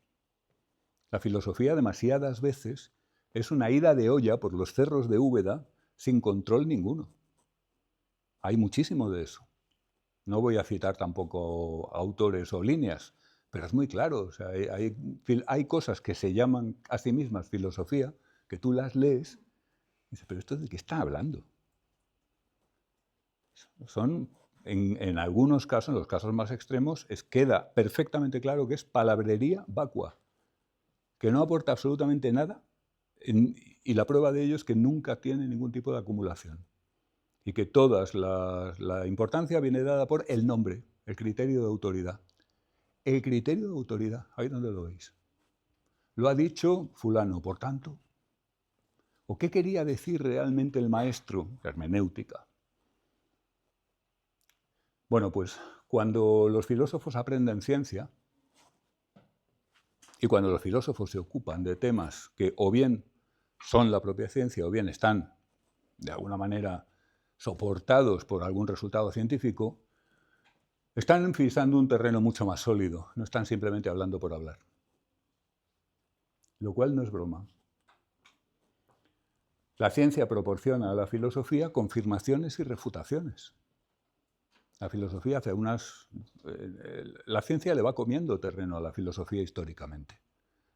La filosofía demasiadas veces es una ida de olla por los cerros de Úbeda sin control ninguno. Hay muchísimo de eso. No voy a citar tampoco autores o líneas, pero es muy claro. O sea, hay cosas que se llaman a sí mismas filosofía, que tú las lees y dices, pero ¿esto de qué está hablando? Son, en algunos casos, en los casos más extremos, queda perfectamente claro que es palabrería vacua, que no aporta absolutamente nada, y la prueba de ello es que nunca tiene ningún tipo de acumulación. Y que la importancia viene dada por el nombre, el criterio de autoridad. El criterio de autoridad, ahí donde lo veis. Lo ha dicho fulano, por tanto. ¿O qué quería decir realmente el maestro? La hermenéutica. Bueno, pues cuando los filósofos aprenden ciencia y cuando los filósofos se ocupan de temas que o bien son la propia ciencia o bien están, de alguna manera, soportados por algún resultado científico, están pisando un terreno mucho más sólido, no están simplemente hablando por hablar. Lo cual no es broma. La ciencia proporciona a la filosofía confirmaciones y refutaciones. La filosofía hace la ciencia le va comiendo terreno a la filosofía históricamente.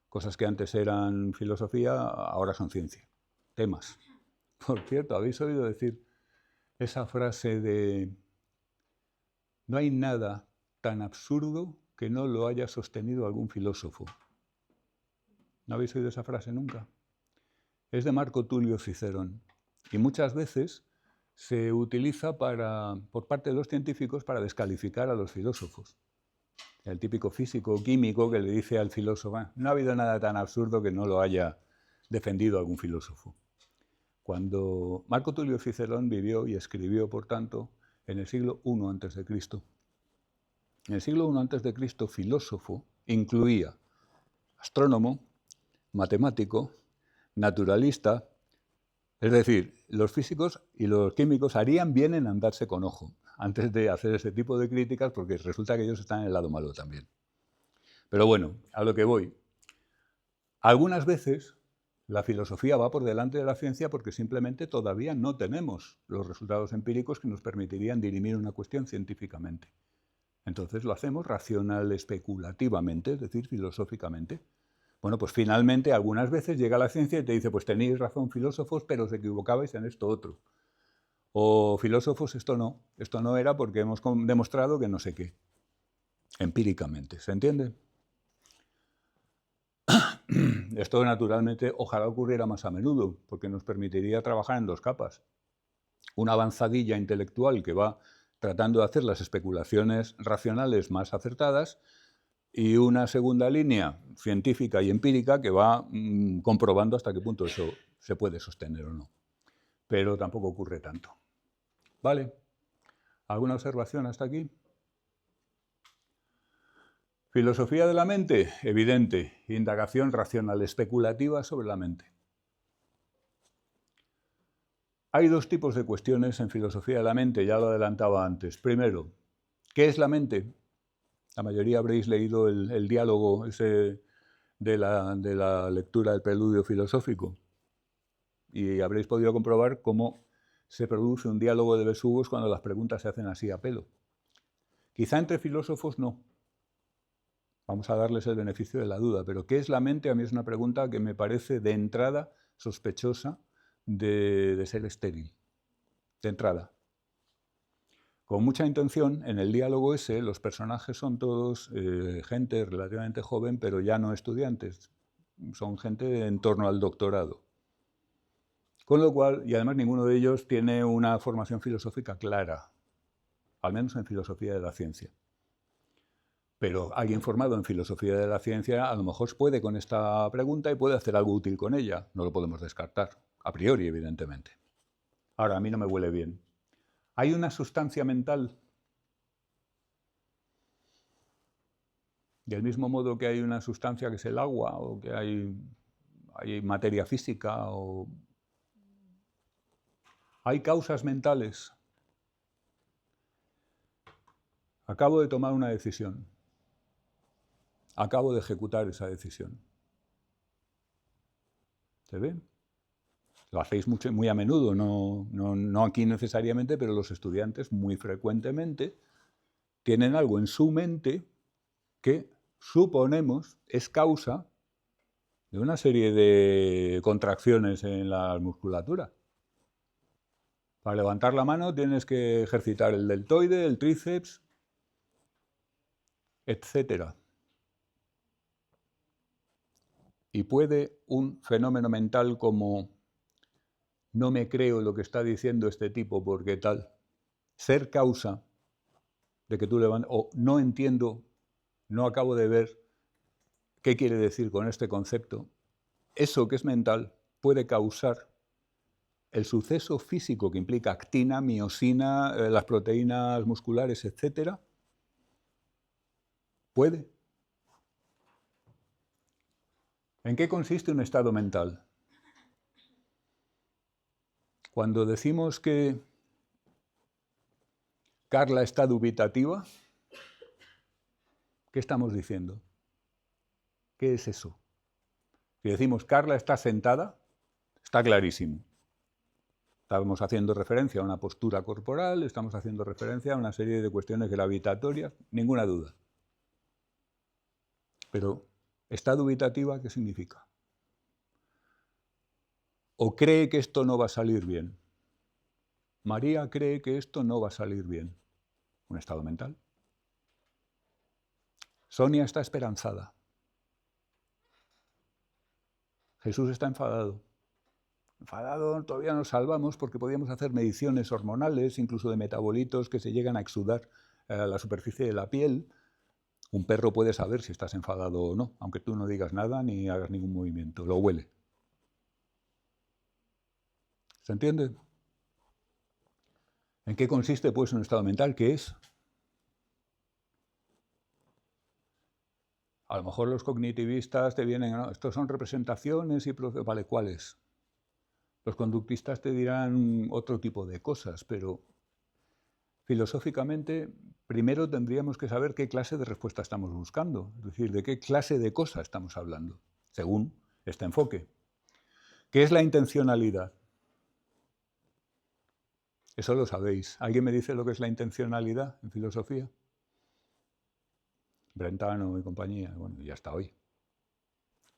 Cosas que antes eran filosofía, ahora son ciencia. Temas. Por cierto, ¿habéis oído decir esa frase de no hay nada tan absurdo que no lo haya sostenido algún filósofo? ¿No habéis oído esa frase nunca? Es de Marco Tulio Cicerón y muchas veces se utiliza por parte de los científicos para descalificar a los filósofos. El típico físico o químico que le dice al filósofo, no ha habido nada tan absurdo que no lo haya defendido algún filósofo. Cuando Marco Tulio Cicerón vivió y escribió, por tanto, en el siglo I a.C. En el siglo I a.C., filósofo incluía astrónomo, matemático, naturalista, es decir, los físicos y los químicos harían bien en andarse con ojo antes de hacer ese tipo de críticas, porque resulta que ellos están en el lado malo también. Pero bueno, a lo que voy. Algunas veces la filosofía va por delante de la ciencia porque simplemente todavía no tenemos los resultados empíricos que nos permitirían dirimir una cuestión científicamente. Entonces lo hacemos racional, especulativamente, es decir, filosóficamente. Bueno, pues finalmente algunas veces llega la ciencia y te dice, pues tenéis razón filósofos, pero os equivocabais en esto otro. O filósofos, esto no era porque hemos demostrado que no sé qué. Empíricamente, ¿se entiende? Esto naturalmente ojalá ocurriera más a menudo, porque nos permitiría trabajar en dos capas. Una avanzadilla intelectual que va tratando de hacer las especulaciones racionales más acertadas y una segunda línea científica y empírica que va comprobando hasta qué punto eso se puede sostener o no. Pero tampoco ocurre tanto. ¿Vale? ¿Alguna observación hasta aquí? Filosofía de la mente, evidente, indagación racional especulativa sobre la mente. Hay dos tipos de cuestiones en filosofía de la mente, ya lo adelantaba antes. Primero, ¿qué es la mente? La mayoría habréis leído el diálogo ese de la lectura del preludio filosófico y habréis podido comprobar cómo se produce un diálogo de besugos cuando las preguntas se hacen así a pelo. Quizá entre filósofos no. Vamos a darles el beneficio de la duda, pero ¿qué es la mente? A mí es una pregunta que me parece de entrada sospechosa de ser estéril. De entrada. Con mucha intención, en el diálogo ese, los personajes son todos gente relativamente joven, pero ya no estudiantes. Son gente en torno al doctorado. Con lo cual, y además ninguno de ellos tiene una formación filosófica clara, al menos en filosofía de la ciencia. Pero alguien formado en filosofía de la ciencia a lo mejor puede con esta pregunta y puede hacer algo útil con ella. No lo podemos descartar, a priori, evidentemente. Ahora, a mí no me huele bien. Hay una sustancia mental, del mismo modo que hay una sustancia que es el agua, o que hay materia física, o hay causas mentales. Acabo de tomar una decisión. Acabo de ejecutar esa decisión. ¿Se ve? Lo hacéis muy a menudo, no aquí necesariamente, pero los estudiantes muy frecuentemente tienen algo en su mente que suponemos es causa de una serie de contracciones en la musculatura. Para levantar la mano tienes que ejercitar el deltoide, el tríceps, etc. Y puede un fenómeno mental como no me creo lo que está diciendo este tipo porque tal, ser causa de que tú levantes, o no entiendo, no acabo de ver qué quiere decir con este concepto. Eso que es mental puede causar el suceso físico que implica actina, miosina, las proteínas musculares, etc., puede. ¿En qué consiste un estado mental? Cuando decimos que Carla está dubitativa, ¿qué estamos diciendo? ¿Qué es eso? Si decimos Carla está sentada, está clarísimo. Estamos haciendo referencia a una postura corporal, estamos haciendo referencia a una serie de cuestiones gravitatorias, ninguna duda. Pero, ¿está dubitativa qué significa? ¿O cree que esto no va a salir bien? María cree que esto no va a salir bien. Un estado mental. Sonia está esperanzada. Jesús está enfadado. Enfadado, todavía nos salvamos porque podíamos hacer mediciones hormonales, incluso de metabolitos que se llegan a exudar a la superficie de la piel. Un perro puede saber si estás enfadado o no, aunque tú no digas nada ni hagas ningún movimiento, lo huele. ¿Se entiende? ¿En qué consiste, pues, un estado mental? ¿Qué es? A lo mejor los cognitivistas te vienen, no, estos son representaciones y procesos, vale, ¿cuáles? Los conductistas te dirán otro tipo de cosas, pero filosóficamente primero tendríamos que saber qué clase de respuesta estamos buscando, es decir, de qué clase de cosa estamos hablando, según este enfoque. ¿Qué es la intencionalidad? Eso lo sabéis. ¿Alguien me dice lo que es la intencionalidad en filosofía? Brentano y compañía, bueno, ya está hoy.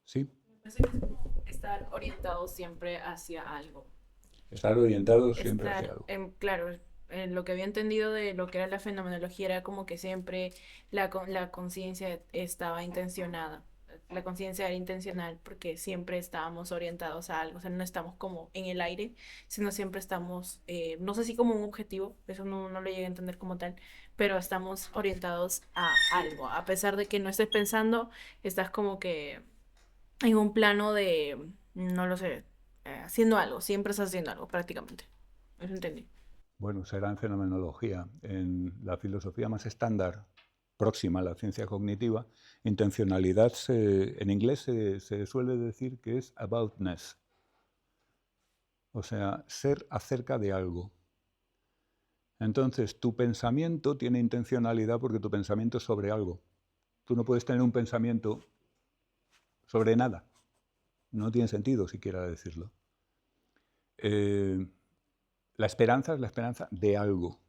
¿Sí? Me parece que es como estar orientado siempre hacia algo. Estar orientado siempre hacia Estar, algo. claro, lo que había entendido de lo que era la fenomenología era como que siempre la conciencia estaba intencionada. La conciencia era intencional porque siempre estábamos orientados a algo, o sea, no estamos como en el aire, sino siempre estamos, no sé si como un objetivo, eso no lo llegué a entender como tal, pero estamos orientados a algo. A pesar de que no estés pensando, estás como que en un plano de, no lo sé, haciendo algo, siempre estás haciendo algo prácticamente. Eso entendí. Bueno, será en fenomenología. En la filosofía más estándar, próxima a la ciencia cognitiva, intencionalidad en inglés se suele decir que es aboutness. O sea, ser acerca de algo. Entonces, tu pensamiento tiene intencionalidad porque tu pensamiento es sobre algo. Tú no puedes tener un pensamiento sobre nada. No tiene sentido siquiera decirlo. La esperanza es la esperanza de algo.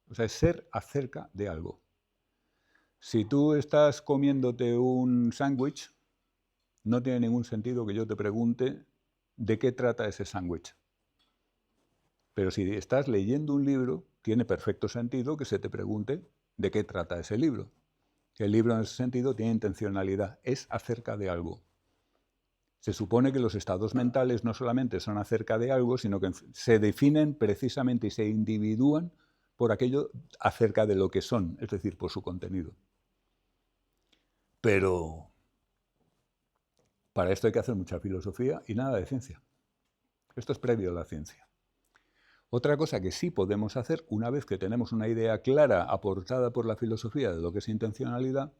O sea, es ser acerca de algo. Si tú estás comiéndote un sándwich, no tiene ningún sentido que yo te pregunte de qué trata ese sándwich. Pero si estás leyendo un libro, tiene perfecto sentido que se te pregunte de qué trata ese libro. El libro en ese sentido tiene intencionalidad, es acerca de algo. Se supone que los estados mentales no solamente son acerca de algo, sino que se definen precisamente y se individúan por aquello acerca de lo que son, es decir, por su contenido. Pero para esto hay que hacer mucha filosofía y nada de ciencia. Esto es previo a la ciencia. Otra cosa que sí podemos hacer, una vez que tenemos una idea clara aportada por la filosofía de lo que es intencionalidad,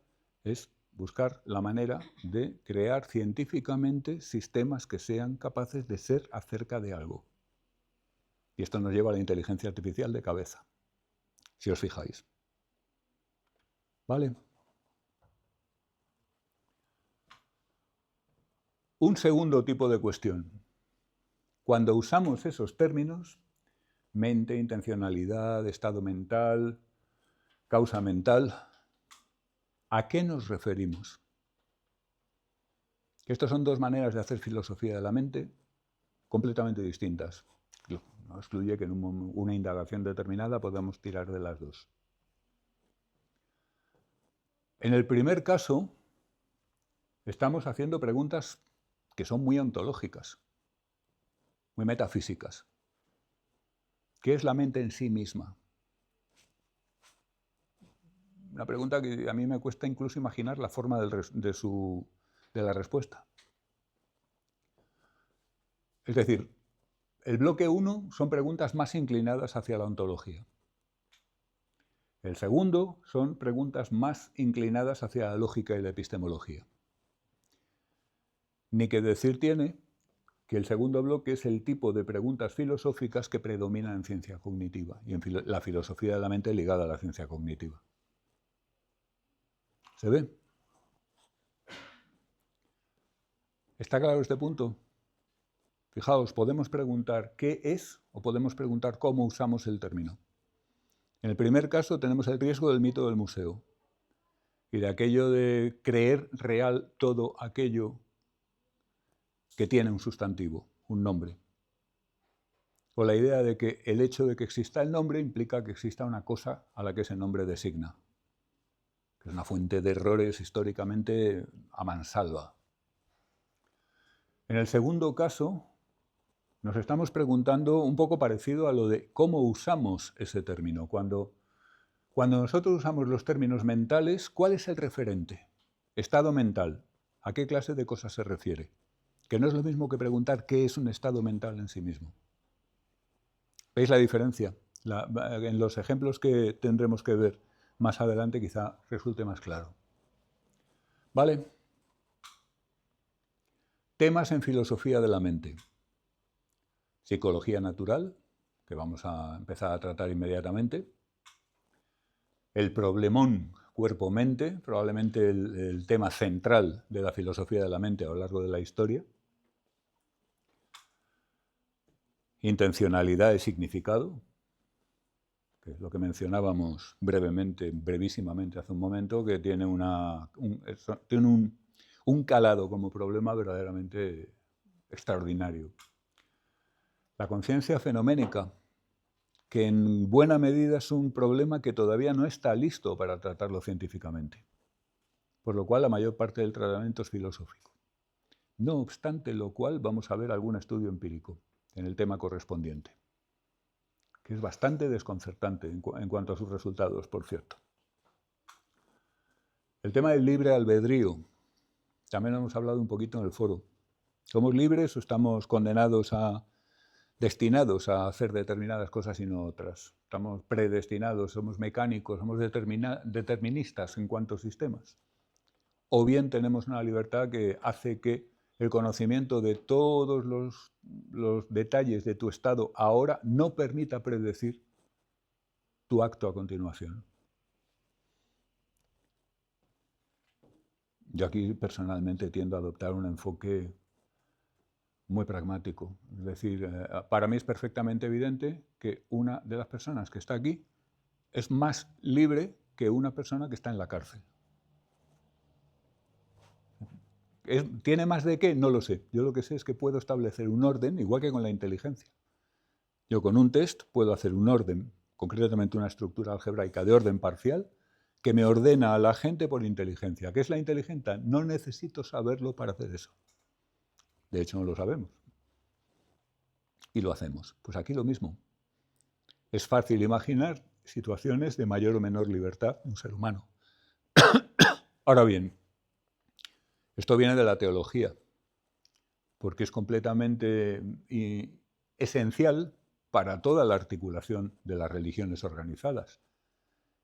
es buscar la manera de crear científicamente sistemas que sean capaces de ser acerca de algo. Y esto nos lleva a la inteligencia artificial de cabeza, si os fijáis. ¿Vale? Un segundo tipo de cuestión. Cuando usamos esos términos, mente, intencionalidad, estado mental, causa mental, ¿a qué nos referimos? Estas son dos maneras de hacer filosofía de la mente completamente distintas. No excluye que en una indagación determinada podamos tirar de las dos. En el primer caso, estamos haciendo preguntas que son muy ontológicas, muy metafísicas. ¿Qué es la mente en sí misma? Una pregunta que a mí me cuesta incluso imaginar la forma de la respuesta. Es decir, El bloque 1 son preguntas más inclinadas hacia la ontología. El segundo son preguntas más inclinadas hacia la lógica y la epistemología. Ni que decir tiene que el segundo bloque es el tipo de preguntas filosóficas que predominan en ciencia cognitiva y en la filosofía de la mente ligada a la ciencia cognitiva. ¿Se ve? ¿Está claro este punto? Fijaos, podemos preguntar qué es o podemos preguntar cómo usamos el término. En el primer caso tenemos el riesgo del mito del museo y de aquello de creer real todo aquello que tiene un sustantivo, un nombre. O la idea de que el hecho de que exista el nombre implica que exista una cosa a la que ese nombre designa, que es una fuente de errores históricamente a mansalva. En el segundo caso, nos estamos preguntando un poco parecido a lo de cómo usamos ese término. Cuando nosotros usamos los términos mentales, ¿cuál es el referente? Estado mental. ¿A qué clase de cosas se refiere? Que no es lo mismo que preguntar qué es un estado mental en sí mismo. ¿Veis la diferencia? En los ejemplos que tendremos que ver más adelante quizá resulte más claro. ¿Vale? Temas en filosofía de la mente. Psicología natural, que vamos a empezar a tratar inmediatamente. El problemón cuerpo-mente, probablemente el tema central de la filosofía de la mente a lo largo de la historia. Intencionalidad y significado, que es lo que mencionábamos brevísimamente hace un momento, que tiene un calado como problema verdaderamente extraordinario. La conciencia fenoménica, que en buena medida es un problema que todavía no está listo para tratarlo científicamente, por lo cual la mayor parte del tratamiento es filosófico. No obstante lo cual, vamos a ver algún estudio empírico en el tema correspondiente, que es bastante desconcertante en cuanto a sus resultados, por cierto. El tema del libre albedrío, también lo hemos hablado un poquito en el foro. ¿Somos libres o estamos destinados a hacer determinadas cosas y no otras? Estamos predestinados, somos mecánicos, somos deterministas en cuanto a sistemas. O bien tenemos una libertad que hace que el conocimiento de todos los detalles de tu estado ahora no permita predecir tu acto a continuación. Yo aquí personalmente tiendo a adoptar un enfoque muy pragmático. Es decir, para mí es perfectamente evidente que una de las personas que está aquí es más libre que una persona que está en la cárcel. ¿Tiene más de qué? No lo sé. Yo lo que sé es que puedo establecer un orden, igual que con la inteligencia. Yo con un test puedo hacer un orden, concretamente una estructura algebraica de orden parcial, que me ordena a la gente por inteligencia. ¿Qué es la inteligencia? No necesito saberlo para hacer eso. De hecho, no lo sabemos. Y lo hacemos. Pues aquí lo mismo. Es fácil imaginar situaciones de mayor o menor libertad de un ser humano. Ahora bien, esto viene de la teología, porque es completamente esencial para toda la articulación de las religiones organizadas.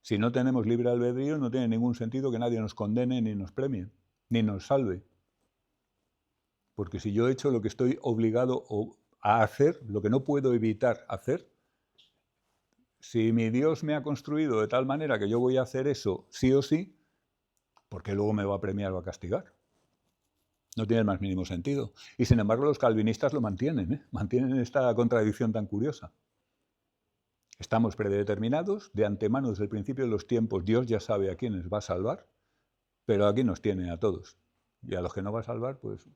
Si no tenemos libre albedrío, no tiene ningún sentido que nadie nos condene, ni nos premie, ni nos salve. Porque si yo he hecho lo que estoy obligado a hacer, lo que no puedo evitar hacer, si mi Dios me ha construido de tal manera que yo voy a hacer eso sí o sí, ¿por qué luego me va a premiar o a castigar? No tiene el más mínimo sentido. Y sin embargo los calvinistas lo mantienen, mantienen esta contradicción tan curiosa. Estamos predeterminados, de antemano desde el principio de los tiempos, Dios ya sabe a quiénes va a salvar, pero aquí nos tiene a todos. Y a los que no va a salvar, pues,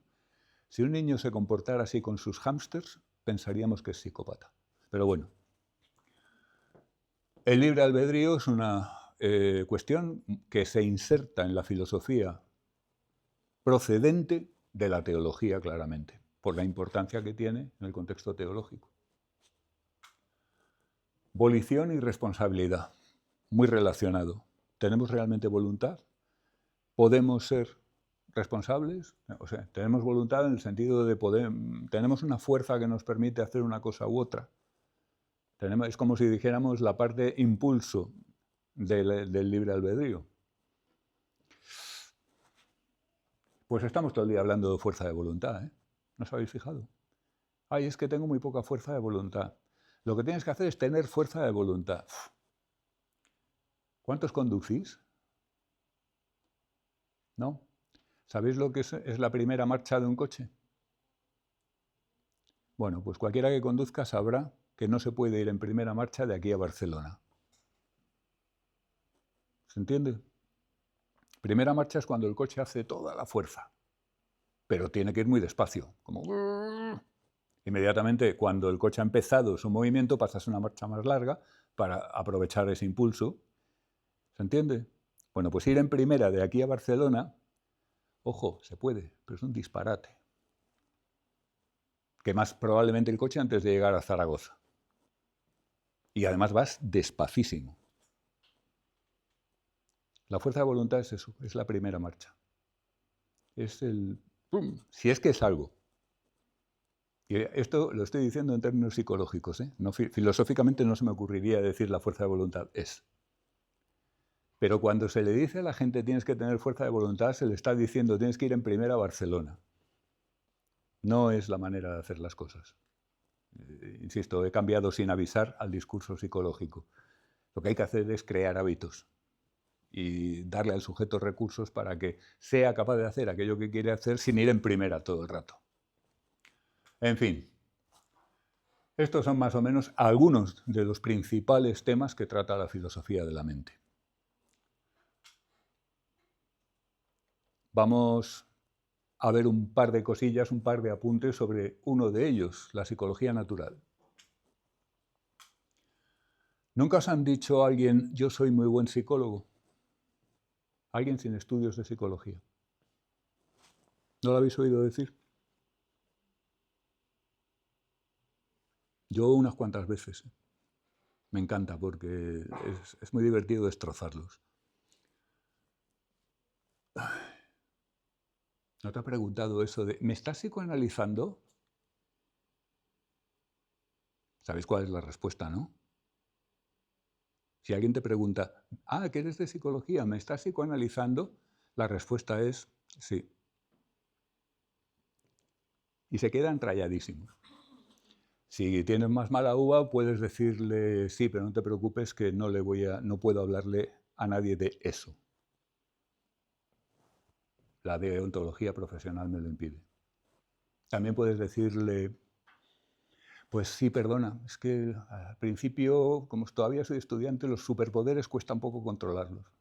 si un niño se comportara así con sus hámsters, pensaríamos que es psicópata. Pero bueno, el libre albedrío es una cuestión que se inserta en la filosofía procedente de la teología, claramente, por la importancia que tiene en el contexto teológico. Volición y responsabilidad, muy relacionado. ¿Tenemos realmente voluntad? ¿Podemos ser responsables, o sea, tenemos voluntad en el sentido de poder, tenemos una fuerza que nos permite hacer una cosa u otra. Es como si dijéramos la parte impulso del libre albedrío. Pues estamos todo el día hablando de fuerza de voluntad, ¿eh? ¿No os habéis fijado? Ay, es que tengo muy poca fuerza de voluntad. Lo que tienes que hacer es tener fuerza de voluntad. ¿Cuántos conducís? ¿No? ¿Sabéis lo que es la primera marcha de un coche? Bueno, pues cualquiera que conduzca sabrá que no se puede ir en primera marcha de aquí a Barcelona. ¿Se entiende? Primera marcha es cuando el coche hace toda la fuerza, pero tiene que ir muy despacio, como... Inmediatamente, cuando el coche ha empezado su movimiento, pasas una marcha más larga para aprovechar ese impulso. ¿Se entiende? Bueno, pues ir en primera de aquí a Barcelona, ojo, se puede, pero es un disparate. Quemas probablemente el coche antes de llegar a Zaragoza. Y además vas despacísimo. La fuerza de voluntad es eso, es la primera marcha. Es el... ¡pum! Si es que es algo. Y esto lo estoy diciendo en términos psicológicos, ¿eh? No, filosóficamente no se me ocurriría decir la fuerza de voluntad es. Pero cuando se le dice a la gente tienes que tener fuerza de voluntad, se le está diciendo tienes que ir en primera a Barcelona. No es la manera de hacer las cosas. Insisto, he cambiado sin avisar al discurso psicológico. Lo que hay que hacer es crear hábitos y darle al sujeto recursos para que sea capaz de hacer aquello que quiere hacer sin ir en primera todo el rato. En fin, estos son más o menos algunos de los principales temas que trata la filosofía de la mente. Vamos a ver un par de cosillas, un par de apuntes sobre uno de ellos, la psicología natural. ¿Nunca os han dicho a alguien, yo soy muy buen psicólogo? Alguien sin estudios de psicología. ¿No lo habéis oído decir? Yo unas cuantas veces. Me encanta porque es muy divertido destrozarlos. ¿No te ha preguntado eso de, ¿me estás psicoanalizando? ¿Sabéis cuál es la respuesta, no? Si alguien te pregunta, ¿que eres de psicología? ¿Me estás psicoanalizando? La respuesta es sí. Y se quedan rayadísimos. Si tienes más mala uva, puedes decirle, sí, pero no te preocupes que no puedo hablarle a nadie de eso. La deontología profesional me lo impide. También puedes decirle, pues sí, perdona, es que al principio, como todavía soy estudiante, los superpoderes cuesta un poco controlarlos.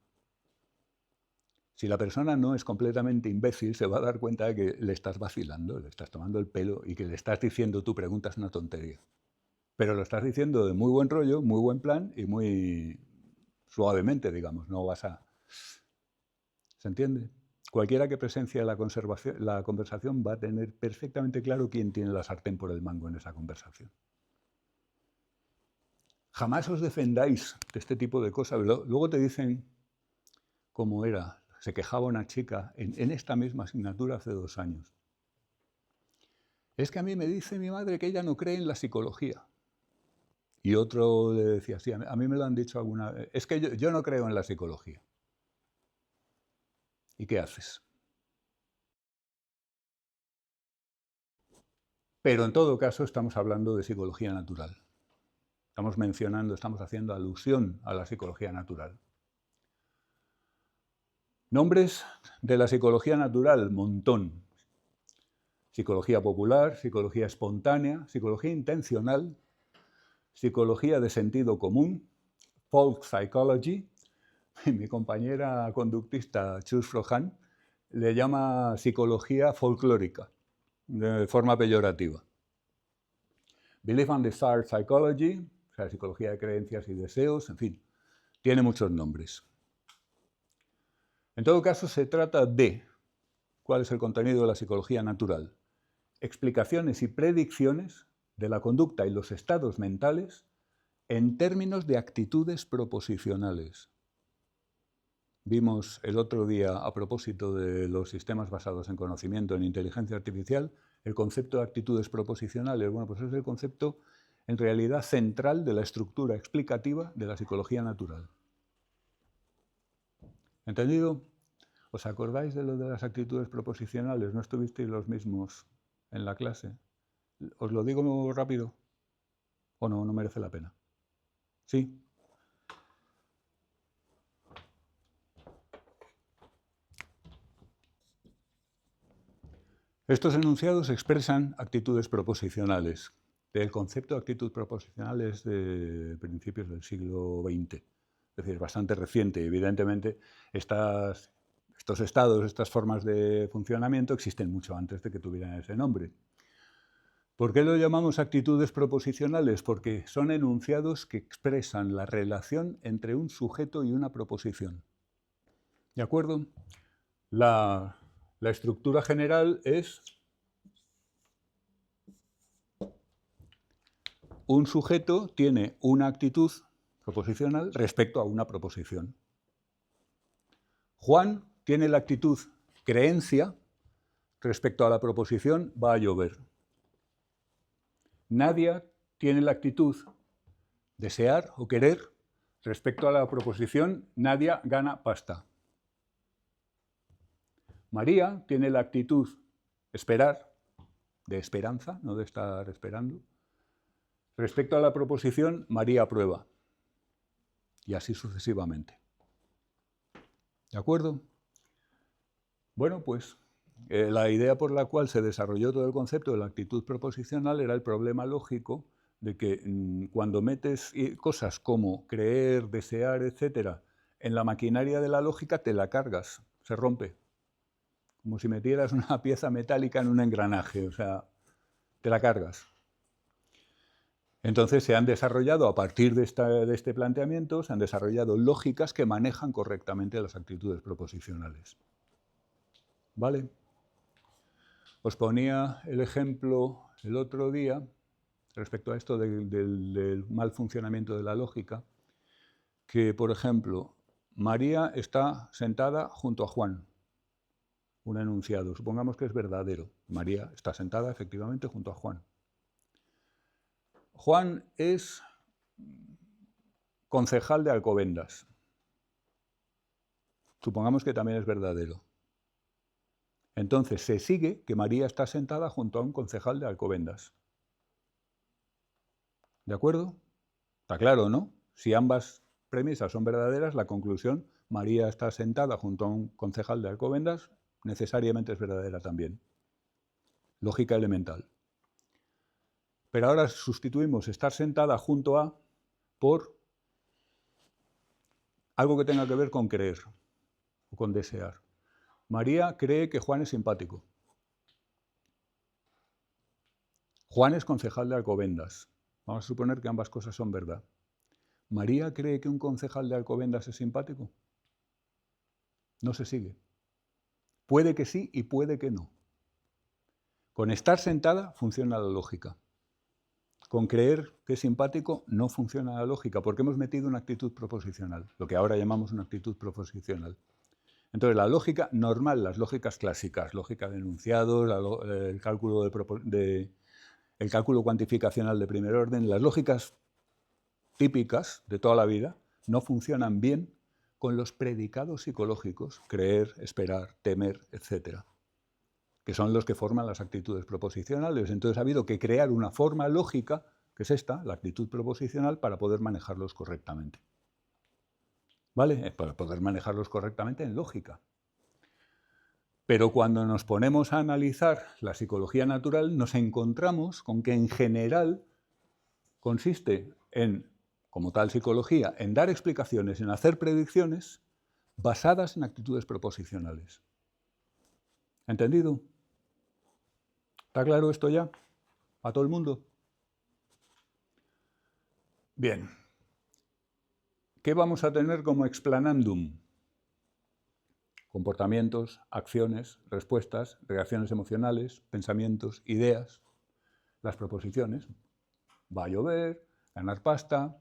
Si la persona no es completamente imbécil, se va a dar cuenta de que le estás vacilando, le estás tomando el pelo y que le estás diciendo tu pregunta es una tontería. Pero lo estás diciendo de muy buen rollo, muy buen plan y muy suavemente, digamos, no vas a... ¿Se entiende? Cualquiera que presencie la conversación va a tener perfectamente claro quién tiene la sartén por el mango en esa conversación. Jamás os defendáis de este tipo de cosas. Luego te dicen cómo era. Se quejaba una chica en esta misma asignatura hace 2 años. Es que a mí me dice mi madre que ella no cree en la psicología. Y otro le decía, sí, a mí me lo han dicho alguna vez. Es que yo no creo en la psicología. ¿Y qué haces? Pero en todo caso estamos hablando de psicología natural. Estamos haciendo alusión a la psicología natural. Nombres de la psicología natural, montón. Psicología popular, psicología espontánea, psicología intencional, psicología de sentido común, folk psychology. Mi compañera conductista Chus Frohan le llama psicología folclórica, de forma peyorativa. Belief and Desire Psychology, o sea, psicología de creencias y deseos, en fin, tiene muchos nombres. En todo caso, se trata de, ¿cuál es el contenido de la psicología natural? Explicaciones y predicciones de la conducta y los estados mentales en términos de actitudes proposicionales. vimos el otro día, a propósito de los sistemas basados en conocimiento, en inteligencia artificial, el concepto de actitudes proposicionales. Bueno, pues es el concepto, en realidad, central de la estructura explicativa de la psicología natural. ¿Entendido? ¿Os acordáis de lo de las actitudes proposicionales? ¿No estuvisteis los mismos en la clase? ¿Os lo digo rápido? ¿O no? No merece la pena. ¿Sí? Estos enunciados expresan actitudes proposicionales. El concepto de actitud proposicional es de principios del siglo XX, es decir, bastante reciente. Evidentemente, estos estados, estas formas de funcionamiento existen mucho antes de que tuvieran ese nombre. ¿Por qué lo llamamos actitudes proposicionales? Porque son enunciados que expresan la relación entre un sujeto y una proposición. ¿De acuerdo? La estructura general es un sujeto tiene una actitud proposicional respecto a una proposición. Juan tiene la actitud creencia respecto a la proposición va a llover. Nadia tiene la actitud desear o querer respecto a la proposición Nadia gana pasta. María tiene la actitud esperar, de esperanza, no de estar esperando, respecto a la proposición María aprueba. Y así sucesivamente. ¿De acuerdo? Bueno, pues la idea por la cual se desarrolló todo el concepto de la actitud proposicional era el problema lógico de que cuando metes cosas como creer, desear, etcétera, en la maquinaria de la lógica te la cargas, se rompe. Como si metieras una pieza metálica en un engranaje, o sea, te la cargas. Entonces se han desarrollado, a partir de este planteamiento, se han desarrollado lógicas que manejan correctamente las actitudes proposicionales. ¿Vale? Os ponía el ejemplo el otro día, respecto a esto del mal funcionamiento de la lógica, que, por ejemplo, María está sentada junto a Juan. Un enunciado, supongamos que es verdadero. María está sentada efectivamente junto a Juan. Juan es concejal de Alcobendas. Supongamos que también es verdadero. Entonces se sigue que María está sentada junto a un concejal de Alcobendas. ¿De acuerdo? Está claro, ¿no? Si ambas premisas son verdaderas, la conclusión, María está sentada junto a un concejal de Alcobendas, necesariamente es verdadera también. Lógica elemental. Pero ahora sustituimos estar sentada junto a por algo que tenga que ver con creer o con desear. María cree que Juan es simpático. Juan es concejal de Alcobendas. Vamos a suponer que ambas cosas son verdad. ¿María cree que un concejal de Alcobendas es simpático? No se sigue. Puede que sí y puede que no. Con estar sentada funciona la lógica. Con creer que es simpático no funciona la lógica, porque hemos metido una actitud proposicional, lo que ahora llamamos una actitud proposicional. Entonces, la lógica normal, las lógicas clásicas, lógica de enunciados, el cálculo cuantificacional de primer orden, las lógicas típicas de toda la vida no funcionan bien con los predicados psicológicos, creer, esperar, temer, etc., que son los que forman las actitudes proposicionales. Entonces ha habido que crear una forma lógica, que es esta, la actitud proposicional, para poder manejarlos correctamente. ¿Vale? Para poder manejarlos correctamente en lógica. Pero cuando nos ponemos a analizar la psicología natural, nos encontramos con que en general consiste en, como tal psicología, en dar explicaciones, en hacer predicciones basadas en actitudes proposicionales. ¿Entendido? ¿Está claro esto ya? ¿A todo el mundo? Bien. ¿Qué vamos a tener como explanandum? Comportamientos, acciones, respuestas, reacciones emocionales, pensamientos, ideas, las proposiciones. Va a llover, ganar pasta.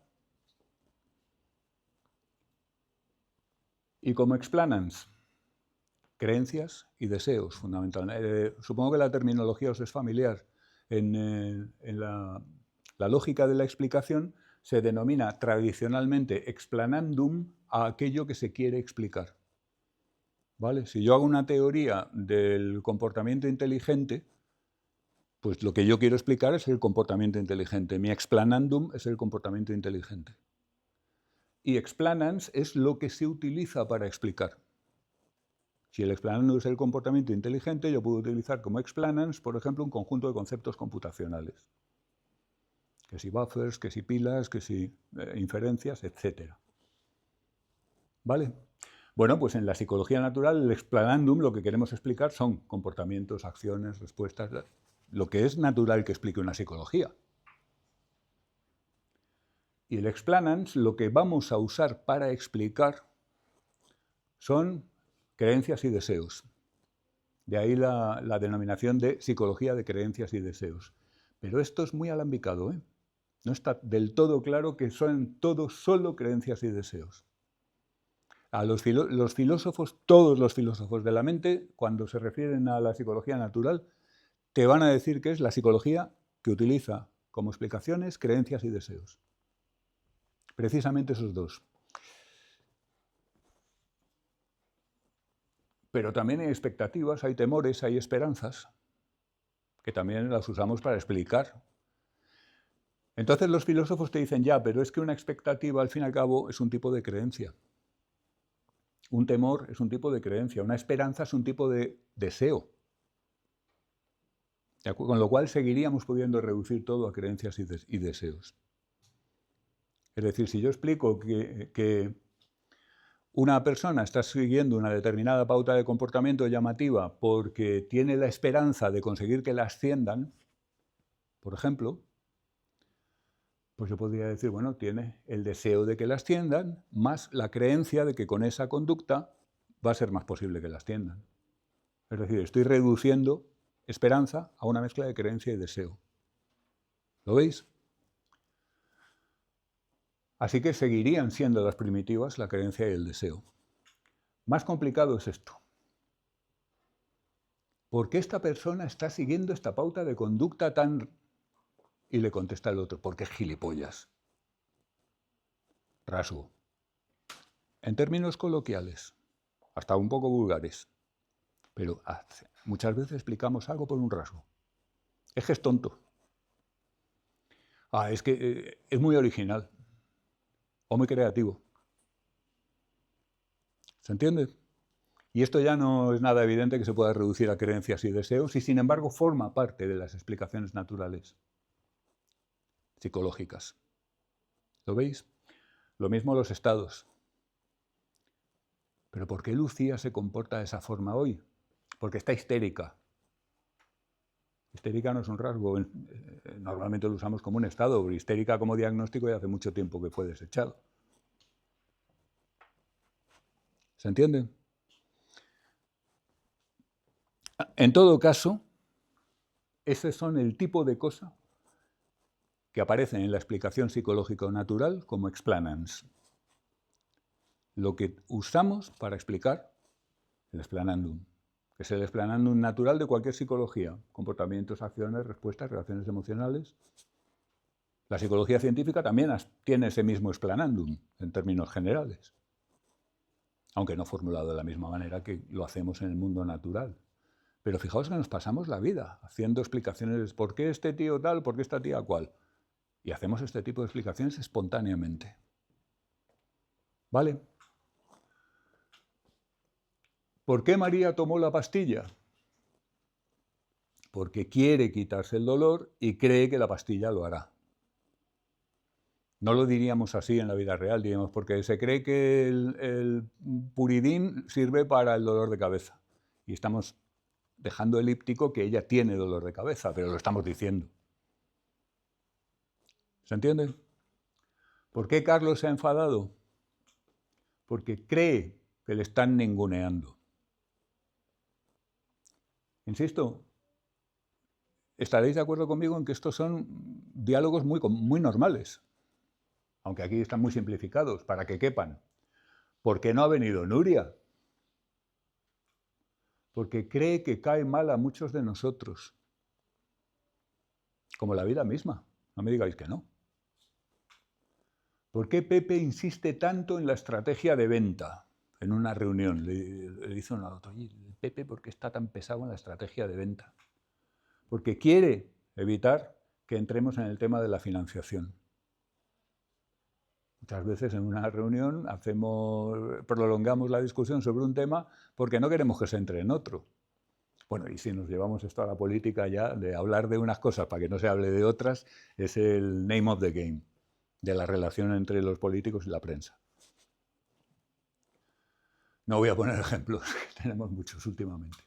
Y como explanans, creencias y deseos, fundamentalmente. Supongo que la terminología os es familiar. En la lógica de la explicación se denomina tradicionalmente explanandum a aquello que se quiere explicar. ¿Vale? Si yo hago una teoría del comportamiento inteligente, pues lo que yo quiero explicar es el comportamiento inteligente. Mi explanandum es el comportamiento inteligente. Y explanans es lo que se utiliza para explicar. Si el explanandum es el comportamiento inteligente, yo puedo utilizar como explanans, por ejemplo, un conjunto de conceptos computacionales. Que si buffers, que si pilas, que si inferencias, etc. ¿Vale? Bueno, pues en la psicología natural, el explanandum, lo que queremos explicar son comportamientos, acciones, respuestas, lo que es natural que explique una psicología. Y el explanans, lo que vamos a usar para explicar son creencias y deseos. De ahí la denominación de psicología de creencias y deseos. Pero esto es muy alambicado, ¿eh? No está del todo claro que son todos solo creencias y deseos. A los filósofos, todos los filósofos de la mente, cuando se refieren a la psicología natural, te van a decir que es la psicología que utiliza como explicaciones creencias y deseos. Precisamente esos dos. Pero también hay expectativas, hay temores, hay esperanzas, que también las usamos para explicar. Entonces los filósofos te dicen, ya, pero es que una expectativa, al fin y al cabo, es un tipo de creencia. Un temor es un tipo de creencia, una esperanza es un tipo de deseo. Con lo cual seguiríamos pudiendo reducir todo a creencias y deseos. Es decir, si yo explico que una persona está siguiendo una determinada pauta de comportamiento llamativa porque tiene la esperanza de conseguir que la asciendan, por ejemplo, pues yo podría decir, bueno, tiene el deseo de que la asciendan más la creencia de que con esa conducta va a ser más posible que la asciendan. Es decir, estoy reduciendo esperanza a una mezcla de creencia y deseo. ¿Lo veis? Así que seguirían siendo las primitivas la creencia y el deseo. Más complicado es esto. ¿Por qué esta persona está siguiendo esta pauta de conducta tan...? Y le contesta el otro, porque es gilipollas. Rasgo. En términos coloquiales, hasta un poco vulgares, pero muchas veces explicamos algo por un rasgo. Es que es tonto. Es que es muy original o muy creativo. ¿Se entiende? Y esto ya no es nada evidente que se pueda reducir a creencias y deseos, y sin embargo forma parte de las explicaciones naturales, psicológicas. ¿Lo veis? Lo mismo los estados. ¿Pero por qué Lucía se comporta de esa forma hoy? Porque está histérica. Histérica no es un rasgo, normalmente lo usamos como un estado, pero histérica como diagnóstico ya hace mucho tiempo que fue desechado. ¿Se entiende? En todo caso, ese son el tipo de cosa que aparecen en la explicación psicológico-natural como explanans. Lo que usamos para explicar el explanandum, que es el explanandum natural de cualquier psicología, comportamientos, acciones, respuestas, relaciones emocionales. La psicología científica también tiene ese mismo explanandum en términos generales, aunque no formulado de la misma manera que lo hacemos en el mundo natural. Pero fijaos que nos pasamos la vida haciendo explicaciones, ¿por qué este tío tal, por qué esta tía cual? Y hacemos este tipo de explicaciones espontáneamente. ¿Vale? ¿Por qué María tomó la pastilla? Porque quiere quitarse el dolor y cree que la pastilla lo hará. No lo diríamos así en la vida real, diríamos, porque se cree que el puridín sirve para el dolor de cabeza. Y estamos dejando elíptico que ella tiene dolor de cabeza, pero lo estamos diciendo. ¿Se entiende? ¿Por qué Carlos se ha enfadado? Porque cree que le están ninguneando. Insisto, estaréis de acuerdo conmigo en que estos son diálogos muy normales, aunque aquí están muy simplificados, para que quepan. ¿Por qué no ha venido Nuria? Porque cree que cae mal a muchos de nosotros. Como la vida misma. No me digáis que no. ¿Por qué Pepe insiste tanto en la estrategia de venta? En una reunión le dice uno al otro, oye, Pepe, ¿por qué está tan pesado en la estrategia de venta? Porque quiere evitar que entremos en el tema de la financiación. Muchas veces en una reunión prolongamos la discusión sobre un tema porque no queremos que se entre en otro. Bueno, y si nos llevamos esto a la política ya, de hablar de unas cosas para que no se hable de otras, es el name of the game, de la relación entre los políticos y la prensa. No voy a poner ejemplos, tenemos muchos últimamente.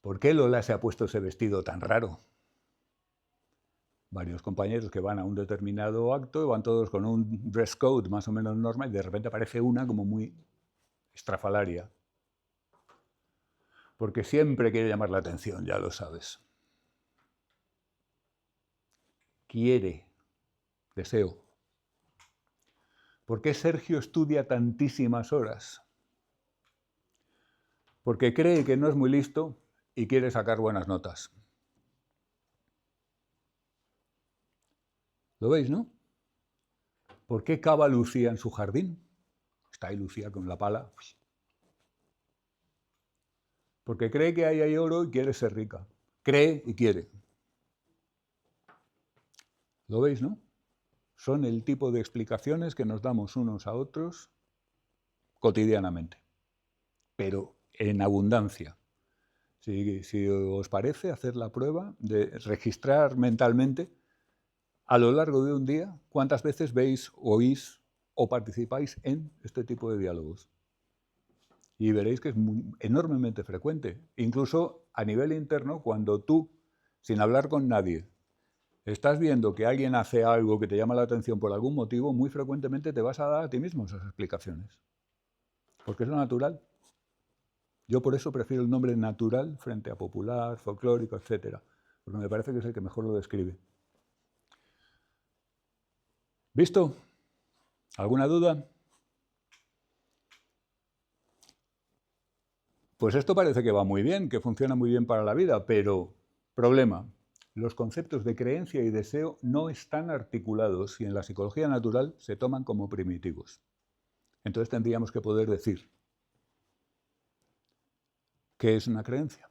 ¿Por qué Lola se ha puesto ese vestido tan raro? Varios compañeros que van a un determinado acto y van todos con un dress code más o menos normal y de repente aparece una como muy estrafalaria. Porque siempre quiere llamar la atención, ya lo sabes. Quiere, deseo. ¿Por qué Sergio estudia tantísimas horas? Porque cree que no es muy listo y quiere sacar buenas notas. ¿Lo veis, no? ¿Por qué cava Lucía en su jardín? Está ahí Lucía con la pala. Porque cree que ahí hay oro y quiere ser rica. Cree y quiere. ¿Lo veis, no? Son el tipo de explicaciones que nos damos unos a otros cotidianamente, pero en abundancia. Si os parece, hacer la prueba de registrar mentalmente a lo largo de un día cuántas veces veis, oís o participáis en este tipo de diálogos. Y veréis que es enormemente frecuente. Incluso a nivel interno, cuando tú, sin hablar con nadie, estás viendo que alguien hace algo que te llama la atención por algún motivo, muy frecuentemente te vas a dar a ti mismo esas explicaciones. Porque es lo natural. Yo por eso prefiero el nombre natural frente a popular, folclórico, etc. Porque me parece que es el que mejor lo describe. ¿Visto? ¿Alguna duda? Pues esto parece que va muy bien, que funciona muy bien para la vida, pero problema. Los conceptos de creencia y deseo no están articulados y en la psicología natural se toman como primitivos. Entonces tendríamos que poder decir, ¿qué es una creencia?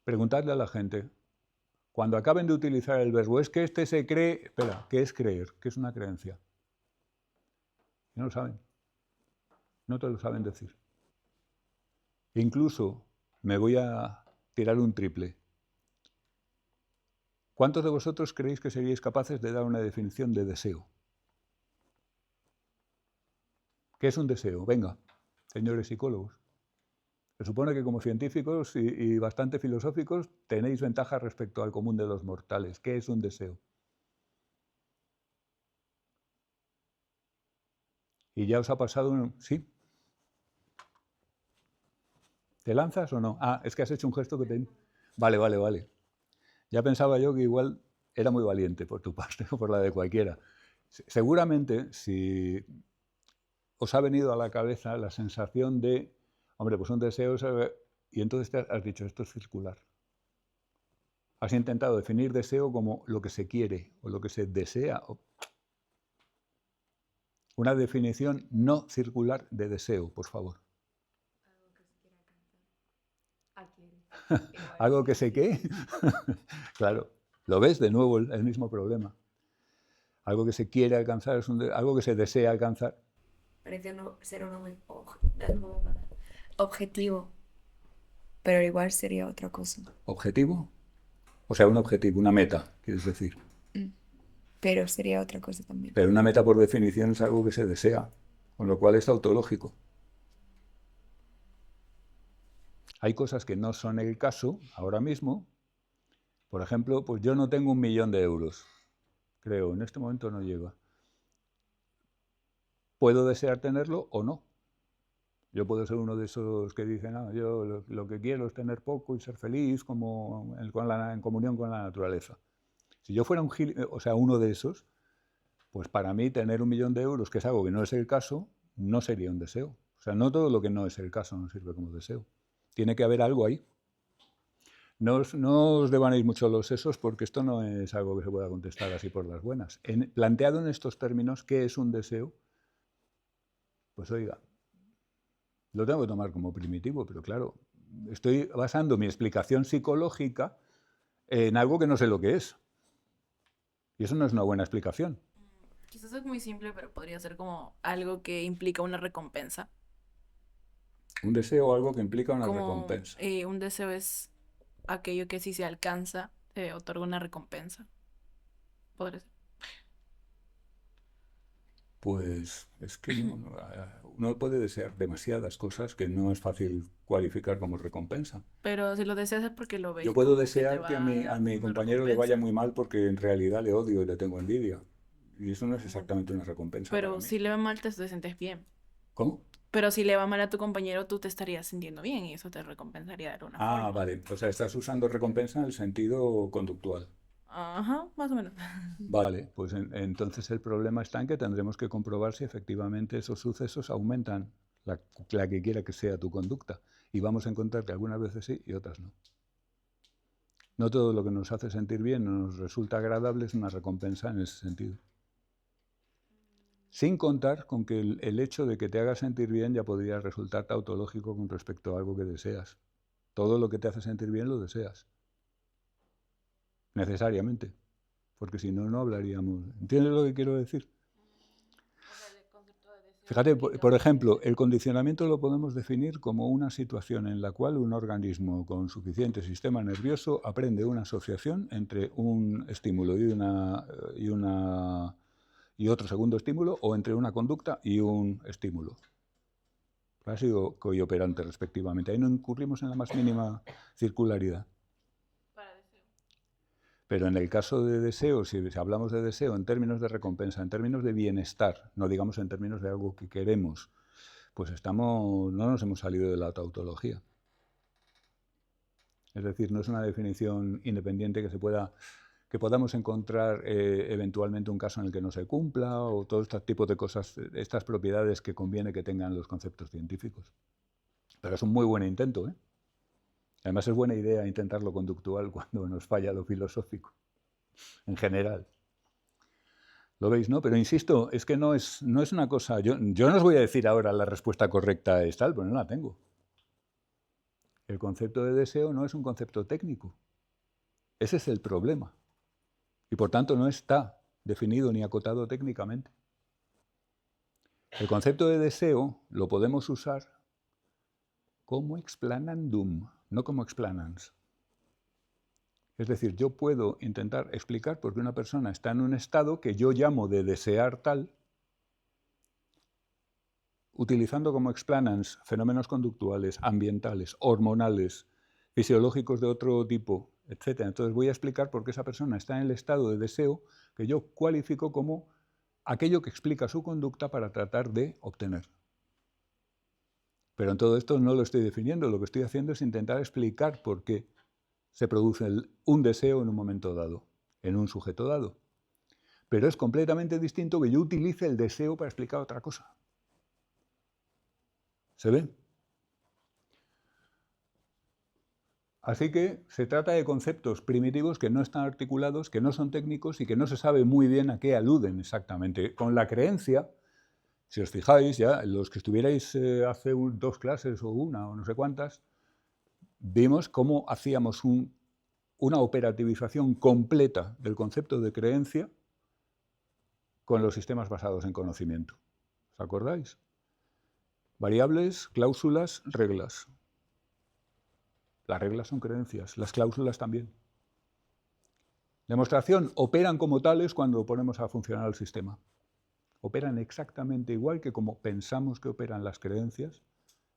Preguntadle a la gente, cuando acaben de utilizar el verbo, es que este se cree, espera, ¿qué es creer? ¿Qué es una creencia? No lo saben. No te lo saben decir. Incluso me voy a tirar un triple. ¿Cuántos de vosotros creéis que seríais capaces de dar una definición de deseo? ¿Qué es un deseo? Venga, señores psicólogos. Se supone que como científicos y bastante filosóficos tenéis ventaja respecto al común de los mortales. ¿Qué es un deseo? Y ya os ha pasado un... ¿Sí? ¿Te lanzas o no? Ah, es que has hecho un gesto que te... Vale. Ya pensaba yo que igual era muy valiente por tu parte o por la de cualquiera. Seguramente, si os ha venido a la cabeza la sensación de, hombre, pues un deseo, y entonces te has dicho, esto es circular. Has intentado definir deseo como lo que se quiere o lo que se desea. Una definición no circular de deseo, por favor. ¿Algo que se qué? Claro, ¿lo ves? De nuevo el mismo problema. Algo que se quiere alcanzar es algo que se desea alcanzar. Parece ser un objetivo, pero igual sería otra cosa. ¿Objetivo? O sea, un objetivo, una meta, quieres decir. Pero sería otra cosa también. Pero una meta por definición es algo que se desea, con lo cual es tautológico. Hay cosas que no son el caso ahora mismo. Por ejemplo, pues yo no tengo 1.000.000 de euros. Creo, en este momento no llega. ¿Puedo desear tenerlo o no? Yo puedo ser uno de esos que dicen, yo lo que quiero es tener poco y ser feliz como en comunión con la naturaleza. Si yo fuera uno de esos, Pues para mí tener 1.000.000 de euros, que es algo que no es el caso, no sería un deseo. O sea, no todo lo que no es el caso nos sirve como deseo. Tiene que haber algo ahí. No os devanéis mucho los sesos porque esto no es algo que se pueda contestar así por las buenas. Planteado en estos términos, ¿qué es un deseo? Pues oiga, lo tengo que tomar como primitivo, pero claro, estoy basando mi explicación psicológica en algo que no sé lo que es. Y eso no es una buena explicación. Quizás es muy simple, pero podría ser como algo que implica una recompensa. Un deseo o algo que implica una Como recompensa. un deseo es aquello que si se alcanza, otorga una recompensa. Podría ser. Pues es que uno puede desear demasiadas cosas que no es fácil cualificar como recompensa. Pero si lo deseas es porque lo ves Yo puedo como que te desear va que a a dar mi una compañero le vaya recompensa. muy mal porque en realidad le odio y le tengo envidia. Y eso no es exactamente una recompensa para Pero mí. si le va mal, te sientes bien. ¿Cómo? Pero si le va mal a tu compañero, tú te estarías sintiendo bien y eso te recompensaría de alguna Ah, forma. vale. O sea, estás usando recompensa en el sentido conductual. Ajá, más o menos. Vale, pues entonces el problema está en que tendremos que comprobar si efectivamente esos sucesos aumentan la que quiera que sea tu conducta. Y vamos a encontrar que algunas veces sí y otras no. No todo lo que nos hace sentir bien o nos resulta agradable es una recompensa en ese sentido. Sin contar con que el hecho de que te haga sentir bien ya podría resultar tautológico con respecto a algo que deseas. Todo lo que te hace sentir bien lo deseas, necesariamente, porque si no, no hablaríamos. ¿Entiendes lo que quiero decir? Fíjate, por ejemplo, el condicionamiento lo podemos definir como una situación en la cual un organismo con suficiente sistema nervioso aprende una asociación entre un estímulo y otro segundo estímulo, o entre una conducta y un estímulo. Clásico y operante respectivamente. Ahí no incurrimos en la más mínima circularidad. Pero en el caso de deseo, si hablamos de deseo en términos de recompensa, en términos de bienestar, no digamos en términos de algo que queremos, pues no nos hemos salido de la tautología. Es decir, no es una definición independiente que podamos encontrar eventualmente un caso en el que no se cumpla, o todo este tipo de cosas, estas propiedades que conviene que tengan los conceptos científicos. Pero es un muy buen intento, ¿eh? Además es buena idea intentar lo conductual cuando nos falla lo filosófico, en general. ¿Lo veis, no? Pero insisto, es que no es una cosa... Yo no os voy a decir ahora la respuesta correcta es tal, pero no la tengo. El concepto de deseo no es un concepto técnico. Ese es el problema. Y por tanto no está definido ni acotado técnicamente. El concepto de deseo lo podemos usar como explanandum, no como explanans. Es decir, yo puedo intentar explicar por qué una persona está en un estado que yo llamo de desear tal, utilizando como explanans fenómenos conductuales, ambientales, hormonales, fisiológicos de otro tipo, etc. Entonces voy a explicar por qué esa persona está en el estado de deseo que yo cualifico como aquello que explica su conducta para tratar de obtener. Pero en todo esto no lo estoy definiendo, lo que estoy haciendo es intentar explicar por qué se produce un deseo en un momento dado, en un sujeto dado. Pero es completamente distinto que yo utilice el deseo para explicar otra cosa. ¿Se ve? Así que se trata de conceptos primitivos que no están articulados, que no son técnicos y que no se sabe muy bien a qué aluden exactamente. Con la creencia, si os fijáis, ya los que estuvierais hace 2 clases o una o no sé cuántas, vimos cómo hacíamos una operativización completa del concepto de creencia con los sistemas basados en conocimiento. ¿Os acordáis? Variables, cláusulas, reglas. Las reglas son creencias, las cláusulas también. Demostración, operan como tales cuando ponemos a funcionar el sistema. Operan exactamente igual que como pensamos que operan las creencias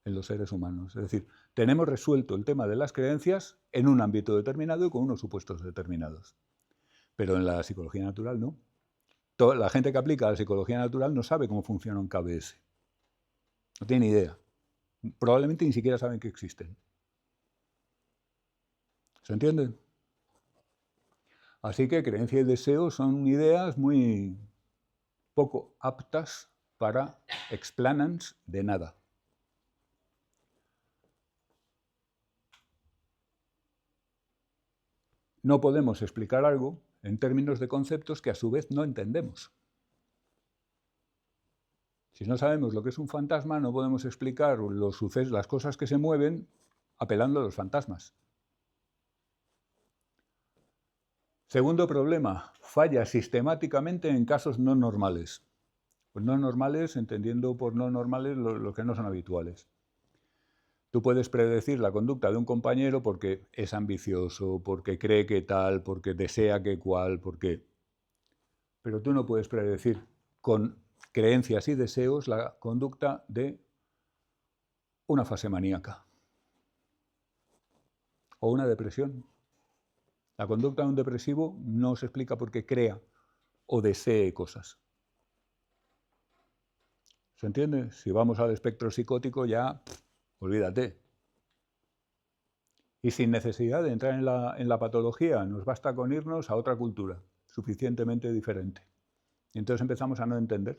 en los seres humanos. Es decir, tenemos resuelto el tema de las creencias en un ámbito determinado y con unos supuestos determinados. Pero en la psicología natural no. La gente que aplica la psicología natural no sabe cómo funciona un KBS. No tiene ni idea. Probablemente ni siquiera saben que existen. ¿Se entiende? Así que creencia y deseo son ideas muy poco aptas para explanans de nada. No podemos explicar algo en términos de conceptos que a su vez no entendemos. Si no sabemos lo que es un fantasma, no podemos explicar los sucesos, las cosas que se mueven apelando a los fantasmas. Segundo problema, falla sistemáticamente en casos no normales. Pues no normales, entendiendo por no normales lo que no son habituales. Tú puedes predecir la conducta de un compañero porque es ambicioso, porque cree que tal, porque desea que cual, porque... Pero tú no puedes predecir con creencias y deseos la conducta de una fase maníaca o una depresión. La conducta de un depresivo no se explica porque crea o desee cosas. ¿Se entiende? Si vamos al espectro psicótico ya, olvídate. Y sin necesidad de entrar en la patología, nos basta con irnos a otra cultura, suficientemente diferente. Y entonces empezamos a no entender.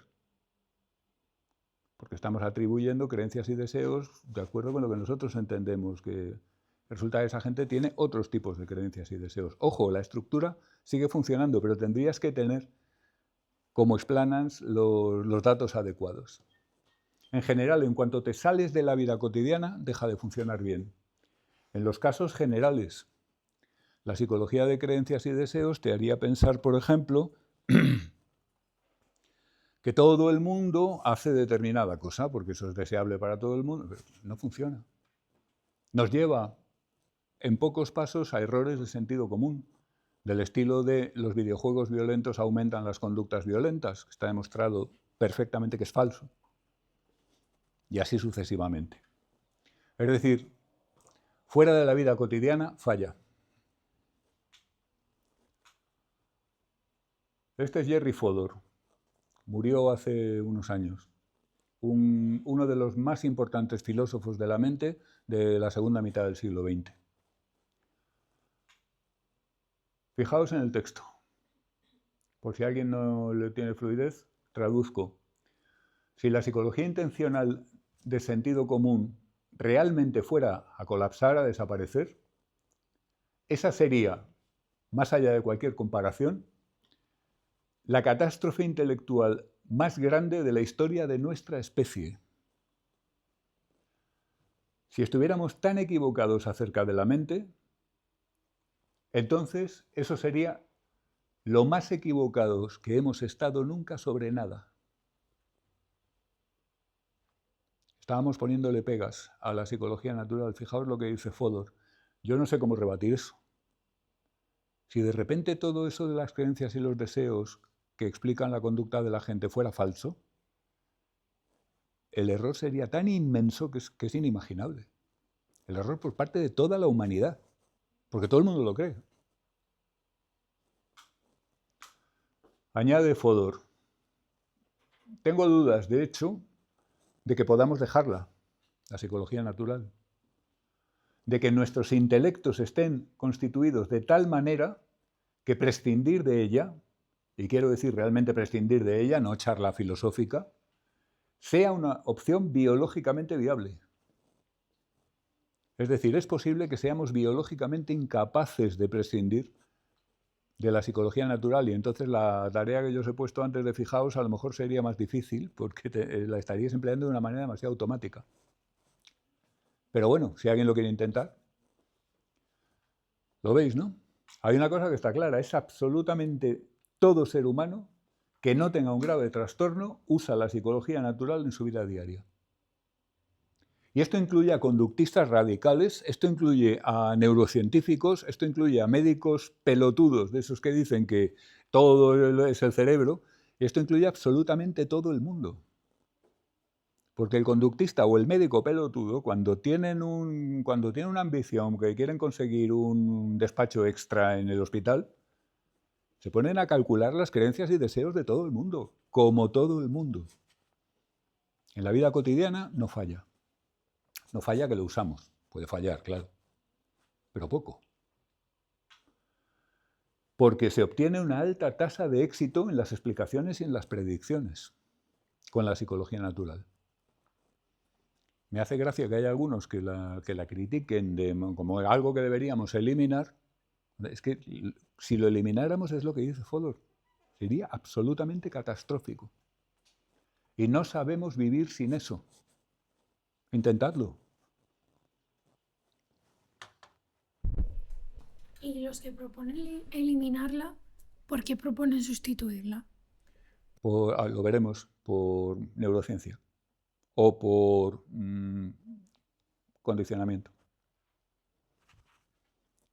Porque estamos atribuyendo creencias y deseos de acuerdo con lo que nosotros entendemos, que resulta que esa gente tiene otros tipos de creencias y deseos. Ojo, la estructura sigue funcionando, pero tendrías que tener como explanans los datos adecuados. En general, en cuanto te sales de la vida cotidiana, deja de funcionar bien. En los casos generales, la psicología de creencias y deseos te haría pensar, por ejemplo, que todo el mundo hace determinada cosa, porque eso es deseable para todo el mundo, pero no funciona. Nos lleva en pocos pasos a errores de sentido común, del estilo de los videojuegos violentos aumentan las conductas violentas, que está demostrado perfectamente que es falso, y así sucesivamente. Es decir, fuera de la vida cotidiana falla. Este es Jerry Fodor. Murió hace unos años. Uno de los más importantes filósofos de la mente de la segunda mitad del siglo XX. Fijaos en el texto. Por si alguien no le tiene fluidez, traduzco. Si la psicología intencional de sentido común realmente fuera a colapsar, a desaparecer, esa sería, más allá de cualquier comparación, la catástrofe intelectual más grande de la historia de nuestra especie. Si estuviéramos tan equivocados acerca de la mente, entonces eso sería lo más equivocados que hemos estado nunca sobre nada. Estábamos poniéndole pegas a la psicología natural. Fijaos lo que dice Fodor. Yo no sé cómo rebatir eso. Si de repente todo eso de las creencias y los deseos que explican la conducta de la gente fuera falso, el error sería tan inmenso que es inimaginable. El error por parte de toda la humanidad, porque todo el mundo lo cree. Añade Fodor. Tengo dudas, de hecho, de que podamos dejarla, la psicología natural. De que nuestros intelectos estén constituidos de tal manera que prescindir de ella, y quiero decir realmente prescindir de ella, no charla filosófica, sea una opción biológicamente viable. Es decir, es posible que seamos biológicamente incapaces de prescindir de la psicología natural y entonces la tarea que yo os he puesto antes de fijaos a lo mejor sería más difícil porque la estaríais empleando de una manera demasiado automática. Pero bueno, si alguien lo quiere intentar, lo veis, ¿no? Hay una cosa que está clara, es absolutamente todo ser humano que no tenga un grave trastorno usa la psicología natural en su vida diaria. Y esto incluye a conductistas radicales, esto incluye a neurocientíficos, esto incluye a médicos pelotudos, de esos que dicen que todo es el cerebro, y esto incluye absolutamente todo el mundo. Porque el conductista o el médico pelotudo, cuando tienen una ambición, que quieren conseguir un despacho extra en el hospital, se ponen a calcular las creencias y deseos de todo el mundo, como todo el mundo. En la vida cotidiana no falla. No falla que lo usamos. Puede fallar, claro. Pero poco. porque se obtiene una alta tasa de éxito en las explicaciones y en las predicciones con la psicología natural. Me hace gracia que haya algunos que la critiquen como algo que deberíamos eliminar. Es que si lo elimináramos, es lo que dice Fodor, sería absolutamente catastrófico. Y no sabemos vivir sin eso. Intentadlo. Y los que proponen eliminarla, ¿por qué proponen sustituirla? Lo veremos, por neurociencia o por condicionamiento.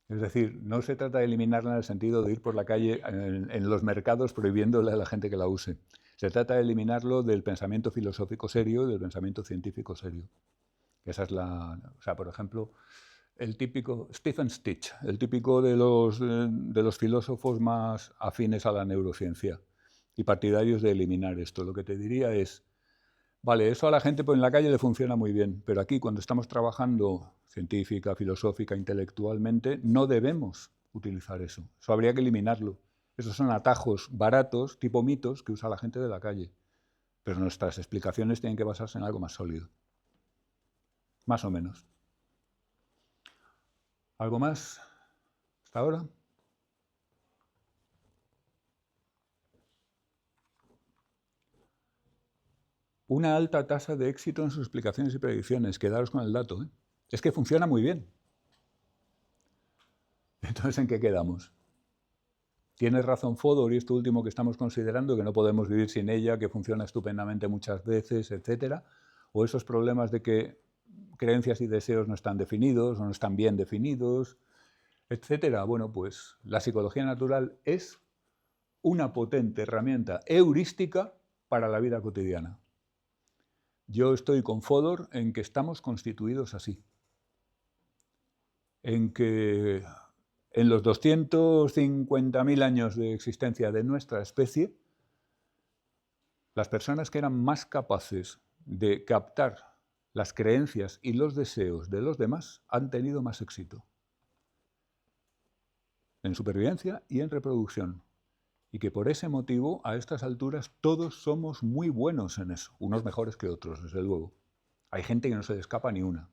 Es decir, no se trata de eliminarla en el sentido de ir por la calle en los mercados prohibiéndole a la gente que la use. Se trata de eliminarlo del pensamiento filosófico serio y del pensamiento científico serio. Esa es o sea, por ejemplo, el típico Stephen Stich, el típico de los filósofos más afines a la neurociencia y partidarios de eliminar esto. Lo que te diría es, vale, eso a la gente en la calle le funciona muy bien, pero aquí cuando estamos trabajando científica, filosófica, intelectualmente, no debemos utilizar eso. Eso habría que eliminarlo. Esos son atajos baratos, tipo mitos, que usa la gente de la calle. Pero nuestras explicaciones tienen que basarse en algo más sólido. Más o menos. ¿Algo más hasta ahora? Una alta tasa de éxito en sus explicaciones y predicciones. Quedaros con el dato, ¿eh? Es que funciona muy bien. Entonces, ¿en qué quedamos? Tienes razón Fodor y esto último que estamos considerando, que no podemos vivir sin ella, que funciona estupendamente muchas veces, etcétera, o esos problemas de que creencias y deseos no están definidos o no están bien definidos, etcétera. Bueno, pues la psicología natural es una potente herramienta heurística para la vida cotidiana. Yo estoy con Fodor en que estamos constituidos así, en que en los 250.000 años de existencia de nuestra especie, las personas que eran más capaces de captar las creencias y los deseos de los demás han tenido más éxito en supervivencia y en reproducción. Y que por ese motivo, a estas alturas, todos somos muy buenos en eso, unos mejores que otros, desde luego. Hay gente que no se le escapa ni una.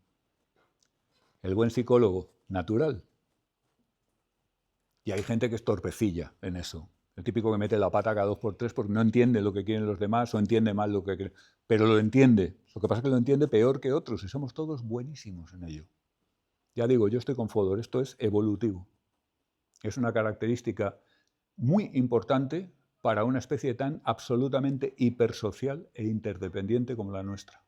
El buen psicólogo, natural. Y hay gente que es torpecilla en eso. El típico que mete la pata cada 2 por 3 porque no entiende lo que quieren los demás o entiende mal lo que quieren. Pero lo entiende. Lo que pasa es que lo entiende peor que otros y somos todos buenísimos en ello. Ya digo, yo estoy con Fodor, esto es evolutivo. Es una característica muy importante para una especie tan absolutamente hipersocial e interdependiente como la nuestra.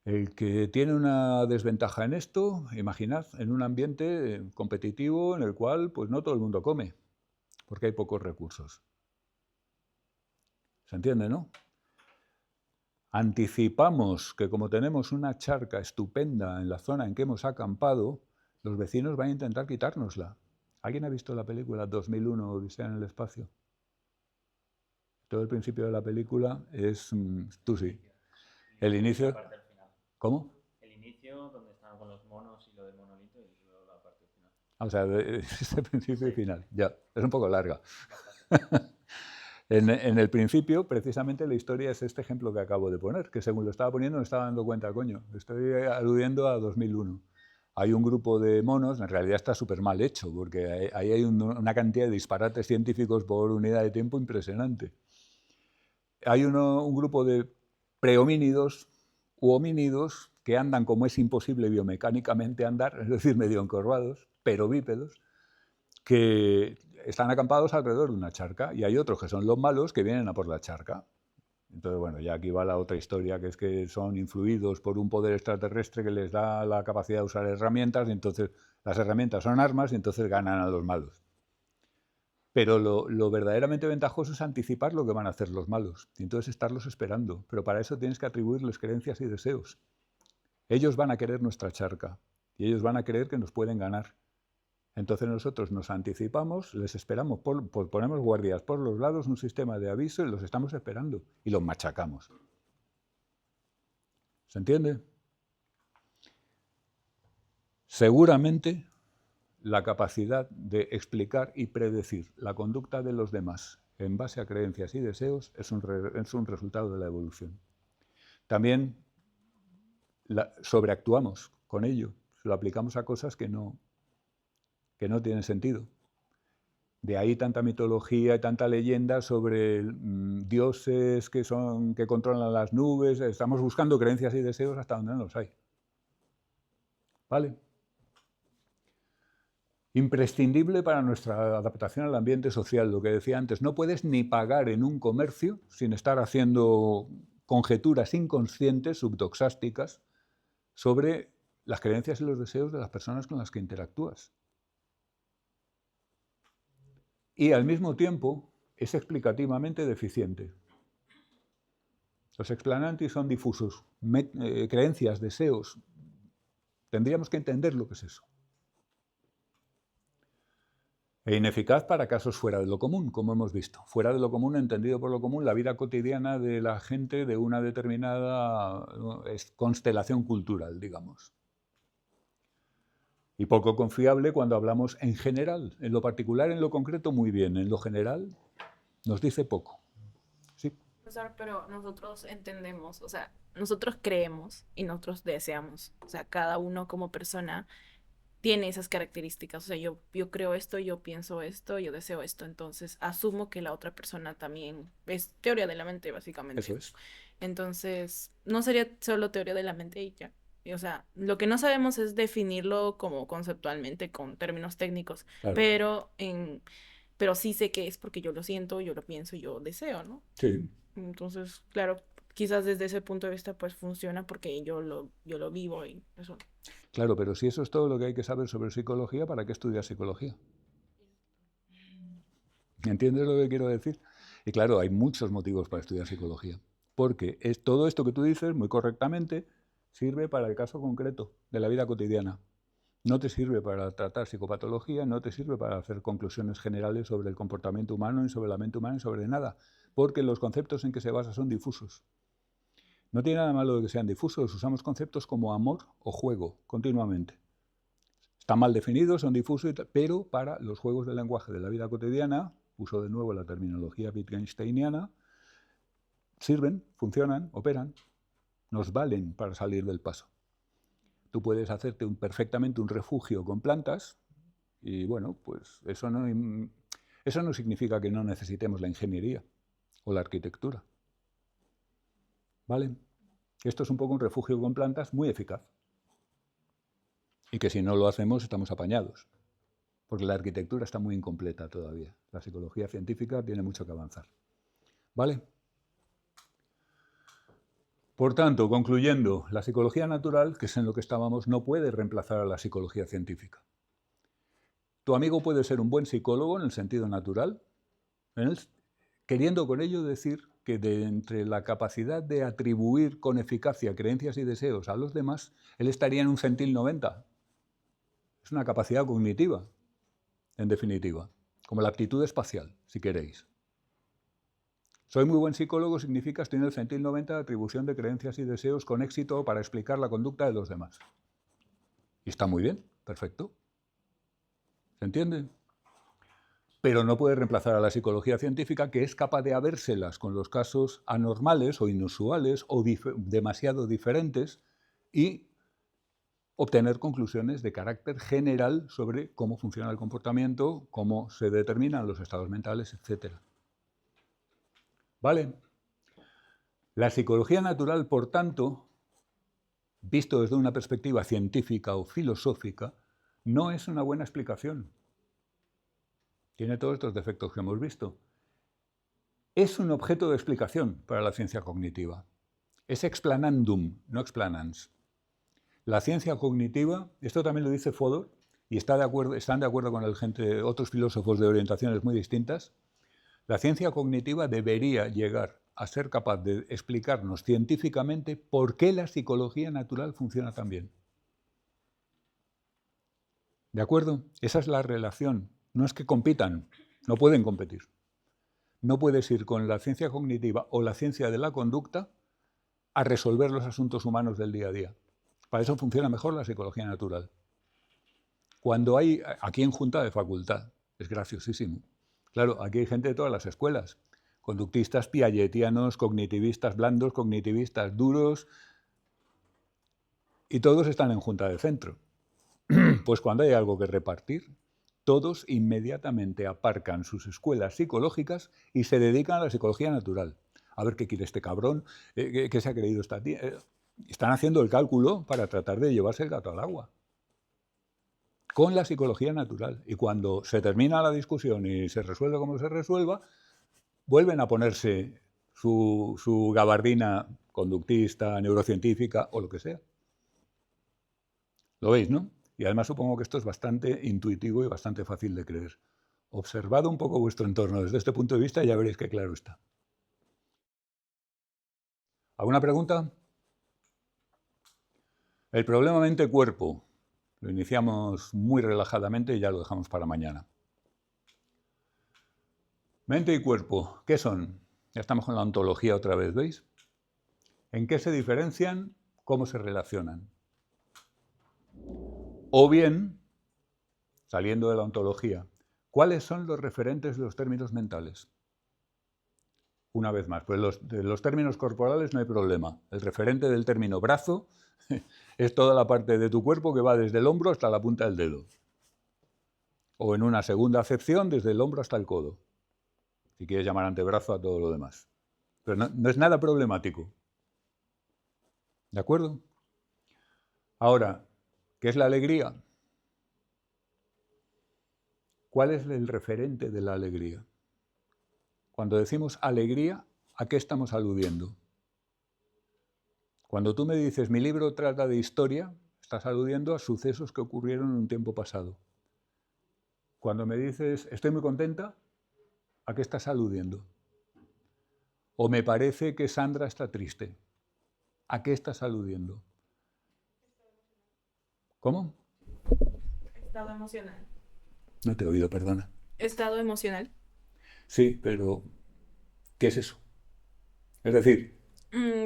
El que tiene una desventaja en esto, imaginad, en un ambiente competitivo en el cual pues, no todo el mundo come, porque hay pocos recursos. ¿Se entiende, no? Anticipamos que como tenemos una charca estupenda en la zona en que hemos acampado, los vecinos van a intentar quitárnosla. ¿Alguien ha visto la película 2001, Odisea en el espacio? Todo el principio de la película es... tú sí. El inicio... ¿Cómo? El inicio, donde están con los monos y lo del monolito, y luego la parte final. O sea, ese principio y final. Ya, es un poco larga. En el principio, precisamente, la historia es este ejemplo que acabo de poner, que según lo estaba poniendo me estaba dando cuenta, coño, estoy aludiendo a 2001. Hay un grupo de monos, en realidad está súper mal hecho, porque ahí hay una cantidad de disparates científicos por unidad de tiempo impresionante. Hay un grupo de prehomínidos u homínidos que andan como es imposible biomecánicamente andar, es decir, medio encorvados, pero bípedos, que están acampados alrededor de una charca, y hay otros que son los malos que vienen a por la charca. Entonces, bueno, ya aquí va la otra historia, que es que son influidos por un poder extraterrestre que les da la capacidad de usar herramientas, y entonces las herramientas son armas, y entonces ganan a los malos. Pero lo verdaderamente ventajoso es anticipar lo que van a hacer los malos, y entonces estarlos esperando. Pero para eso tienes que atribuirles creencias y deseos. Ellos van a querer nuestra charca, y ellos van a creer que nos pueden ganar. Entonces nosotros nos anticipamos, les esperamos, ponemos guardias por los lados, un sistema de aviso, y los estamos esperando, y los machacamos. ¿Se entiende? Seguramente la capacidad de explicar y predecir la conducta de los demás en base a creencias y deseos es un resultado de la evolución. También sobreactuamos con ello, lo aplicamos a cosas que no tienen sentido. De ahí tanta mitología y tanta leyenda sobre dioses que controlan las nubes. Estamos buscando creencias y deseos hasta donde no los hay. ¿Vale? Imprescindible para nuestra adaptación al ambiente social, lo que decía antes. No puedes ni pagar en un comercio sin estar haciendo conjeturas inconscientes, subdoxásticas, sobre las creencias y los deseos de las personas con las que interactúas. Y al mismo tiempo es explicativamente deficiente. Los explanantes son difusos, creencias, deseos. Tendríamos que entender lo que es eso. E ineficaz para casos fuera de lo común, como hemos visto. Fuera de lo común, entendido por lo común, la vida cotidiana de la gente de una determinada constelación cultural, digamos. Y poco confiable cuando hablamos en general. En lo particular, en lo concreto, muy bien. En lo general, nos dice poco. ¿Sí? Profesor, pero nosotros entendemos, o sea, nosotros creemos y nosotros deseamos. O sea, cada uno como persona tiene esas características. O sea, yo creo esto, yo pienso esto, yo deseo esto. Entonces, asumo que la otra persona también es teoría de la mente, básicamente. Eso es. Entonces, no sería solo teoría de la mente y ya. O sea, lo que no sabemos es definirlo como conceptualmente con términos técnicos, Claro. pero sí sé que es porque yo lo siento, yo lo pienso, yo deseo, ¿no? Sí. Entonces, claro, quizás desde ese punto de vista pues funciona porque yo lo vivo y eso. Claro, pero si eso es todo lo que hay que saber sobre psicología, ¿para qué estudiar psicología? ¿Entiendes lo que quiero decir? Y claro, hay muchos motivos para estudiar psicología, porque todo esto que tú dices, muy correctamente, sirve para el caso concreto de la vida cotidiana. No te sirve para tratar psicopatología, no te sirve para hacer conclusiones generales sobre el comportamiento humano, ni sobre la mente humana, ni sobre nada, porque los conceptos en que se basa son difusos. No tiene nada malo de que sean difusos, usamos conceptos como amor o juego continuamente. Están mal definidos, son difusos, pero para los juegos del lenguaje de la vida cotidiana, uso de nuevo la terminología wittgensteiniana, sirven, funcionan, operan, nos valen para salir del paso. Tú puedes hacerte perfectamente un refugio con plantas y bueno, pues eso no significa que no necesitemos la ingeniería o la arquitectura. ¿Vale? Esto es un poco un refugio con plantas muy eficaz. Y que si no lo hacemos estamos apañados. Porque la arquitectura está muy incompleta todavía. La psicología científica tiene mucho que avanzar. ¿Vale? Por tanto, concluyendo, la psicología natural, que es en lo que estábamos, no puede reemplazar a la psicología científica. Tu amigo puede ser un buen psicólogo en el sentido natural, queriendo con ello decir que entre la capacidad de atribuir con eficacia creencias y deseos a los demás, él estaría en un centil 90. Es una capacidad cognitiva, en definitiva, como la aptitud espacial, si queréis. Soy muy buen psicólogo significa estoy en el centil 90 de atribución de creencias y deseos con éxito para explicar la conducta de los demás. Y está muy bien, perfecto. ¿Se entiende? Pero no puede reemplazar a la psicología científica, que es capaz de habérselas con los casos anormales o inusuales o demasiado diferentes y obtener conclusiones de carácter general sobre cómo funciona el comportamiento, cómo se determinan los estados mentales, etc. ¿Vale? La psicología natural, por tanto, visto desde una perspectiva científica o filosófica, no es una buena explicación. Tiene todos estos defectos que hemos visto. Es un objeto de explicación para la ciencia cognitiva. Es explanandum, no explanans. La ciencia cognitiva, esto también lo dice Fodor, y están de acuerdo con otros filósofos de orientaciones muy distintas, la ciencia cognitiva debería llegar a ser capaz de explicarnos científicamente por qué la psicología natural funciona tan bien. ¿De acuerdo? Esa es la relación. No es que compitan, no pueden competir. No puedes ir con la ciencia cognitiva o la ciencia de la conducta a resolver los asuntos humanos del día a día. Para eso funciona mejor la psicología natural. Cuando hay, aquí en Junta de Facultad, es graciosísimo. Claro, aquí hay gente de todas las escuelas. Conductistas piagetianos, cognitivistas blandos, cognitivistas duros, y todos están en Junta de Centro. Pues cuando hay algo que repartir, todos inmediatamente aparcan sus escuelas psicológicas y se dedican a la psicología natural. A ver qué quiere este cabrón, qué se ha creído esta tía. Están haciendo el cálculo para tratar de llevarse el gato al agua. Con la psicología natural. Y cuando se termina la discusión y se resuelve como se resuelva, vuelven a ponerse su gabardina conductista, neurocientífica o lo que sea. ¿Lo veis, no? Y además supongo que esto es bastante intuitivo y bastante fácil de creer. Observad un poco vuestro entorno desde este punto de vista y ya veréis que claro está. ¿Alguna pregunta? El problema mente-cuerpo. Lo iniciamos muy relajadamente y ya lo dejamos para mañana. Mente y cuerpo, ¿qué son? Ya estamos con la ontología otra vez, ¿veis? ¿En qué se diferencian? ¿Cómo se relacionan? O bien, saliendo de la ontología, ¿cuáles son los referentes de los términos mentales? Una vez más, pues de los términos corporales no hay problema. El referente del término brazo es toda la parte de tu cuerpo que va desde el hombro hasta la punta del dedo. O en una segunda acepción, desde el hombro hasta el codo. Si quieres llamar antebrazo a todo lo demás. Pero no es nada problemático. ¿De acuerdo? Ahora, ¿qué es la alegría? ¿Cuál es el referente de la alegría? Cuando decimos alegría, ¿a qué estamos aludiendo? Cuando tú me dices, mi libro trata de historia, estás aludiendo a sucesos que ocurrieron en un tiempo pasado. Cuando me dices, estoy muy contenta, ¿a qué estás aludiendo? O me parece que Sandra está triste. ¿A qué estás aludiendo? ¿Cómo? Estado emocional. No te he oído, perdona. Estado emocional. Sí, pero ¿qué es eso? Es decir,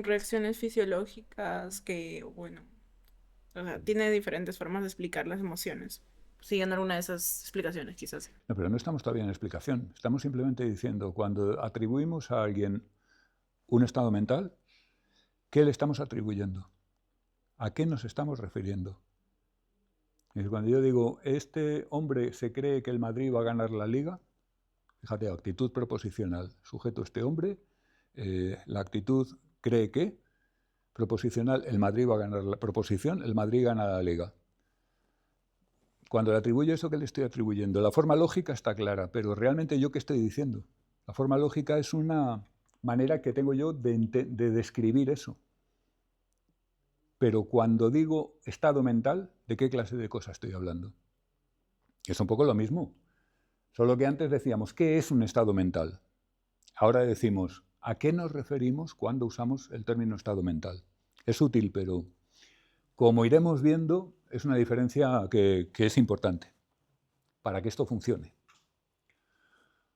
Reacciones fisiológicas que, bueno, o sea, tiene diferentes formas de explicar las emociones. Siguiendo alguna de esas explicaciones, quizás. no, pero no estamos todavía en explicación. Estamos simplemente diciendo, cuando atribuimos a alguien un estado mental, ¿qué le estamos atribuyendo? ¿A qué nos estamos refiriendo? Y cuando yo digo, este hombre se cree que el Madrid va a ganar la Liga, fíjate, actitud proposicional, sujeto este hombre, la actitud cree que, proposicional, el Madrid va a ganar la proposición, el Madrid gana la Liga. Cuando le atribuyo eso, ¿qué le estoy atribuyendo? La forma lógica está clara, pero realmente ¿yo qué estoy diciendo? La forma lógica es una manera que tengo yo de describir eso. Pero cuando digo estado mental, ¿de qué clase de cosa estoy hablando? Es un poco lo mismo. Solo que antes decíamos, ¿qué es un estado mental? Ahora decimos, ¿a qué nos referimos cuando usamos el término estado mental? Es útil, pero como iremos viendo, es una diferencia que es importante para que esto funcione.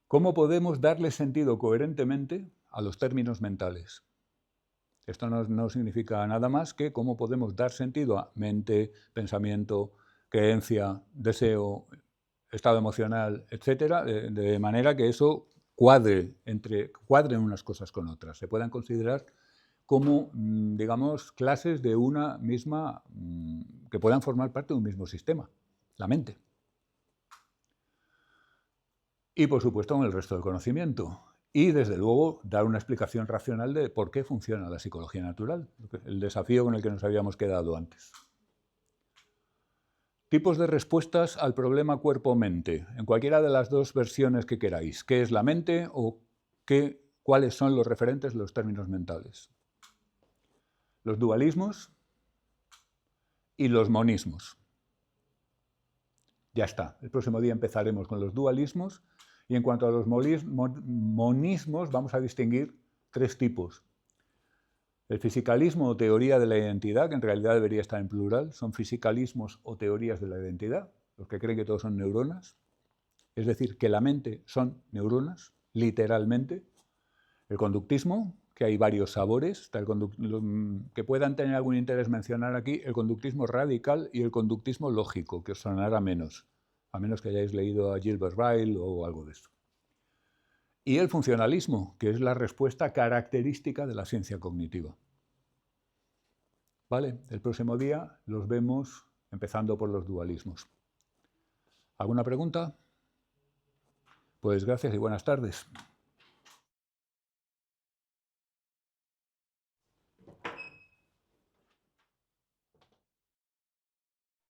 ¿Cómo podemos darle sentido coherentemente a los términos mentales? Esto no significa nada más que cómo podemos dar sentido a mente, pensamiento, creencia, deseo, estado emocional, etcétera, de manera que eso cuadren unas cosas con otras, se puedan considerar como, digamos, clases de una misma, que puedan formar parte de un mismo sistema, la mente. Y, por supuesto, con el resto del conocimiento. Y, desde luego, dar una explicación racional de por qué funciona la psicología natural, el desafío con el que nos habíamos quedado antes. Tipos de respuestas al problema cuerpo-mente, en cualquiera de las dos versiones que queráis. ¿Qué es la mente o cuáles son los referentes de los términos mentales? Los dualismos y los monismos. Ya está. El próximo día empezaremos con los dualismos y en cuanto a los monismos vamos a distinguir tres tipos. El fisicalismo o teoría de la identidad, que en realidad debería estar en plural, son fisicalismos o teorías de la identidad, los que creen que todos son neuronas, es decir, que la mente son neuronas, literalmente. El conductismo, que hay varios sabores, está que puedan tener algún interés mencionar aquí, el conductismo radical y el conductismo lógico, que os sonará menos, a menos que hayáis leído a Gilbert Ryle o algo de esto. Y el funcionalismo, que es la respuesta característica de la ciencia cognitiva. Vale, el próximo día los vemos empezando por los dualismos. ¿Alguna pregunta? Pues gracias y buenas tardes.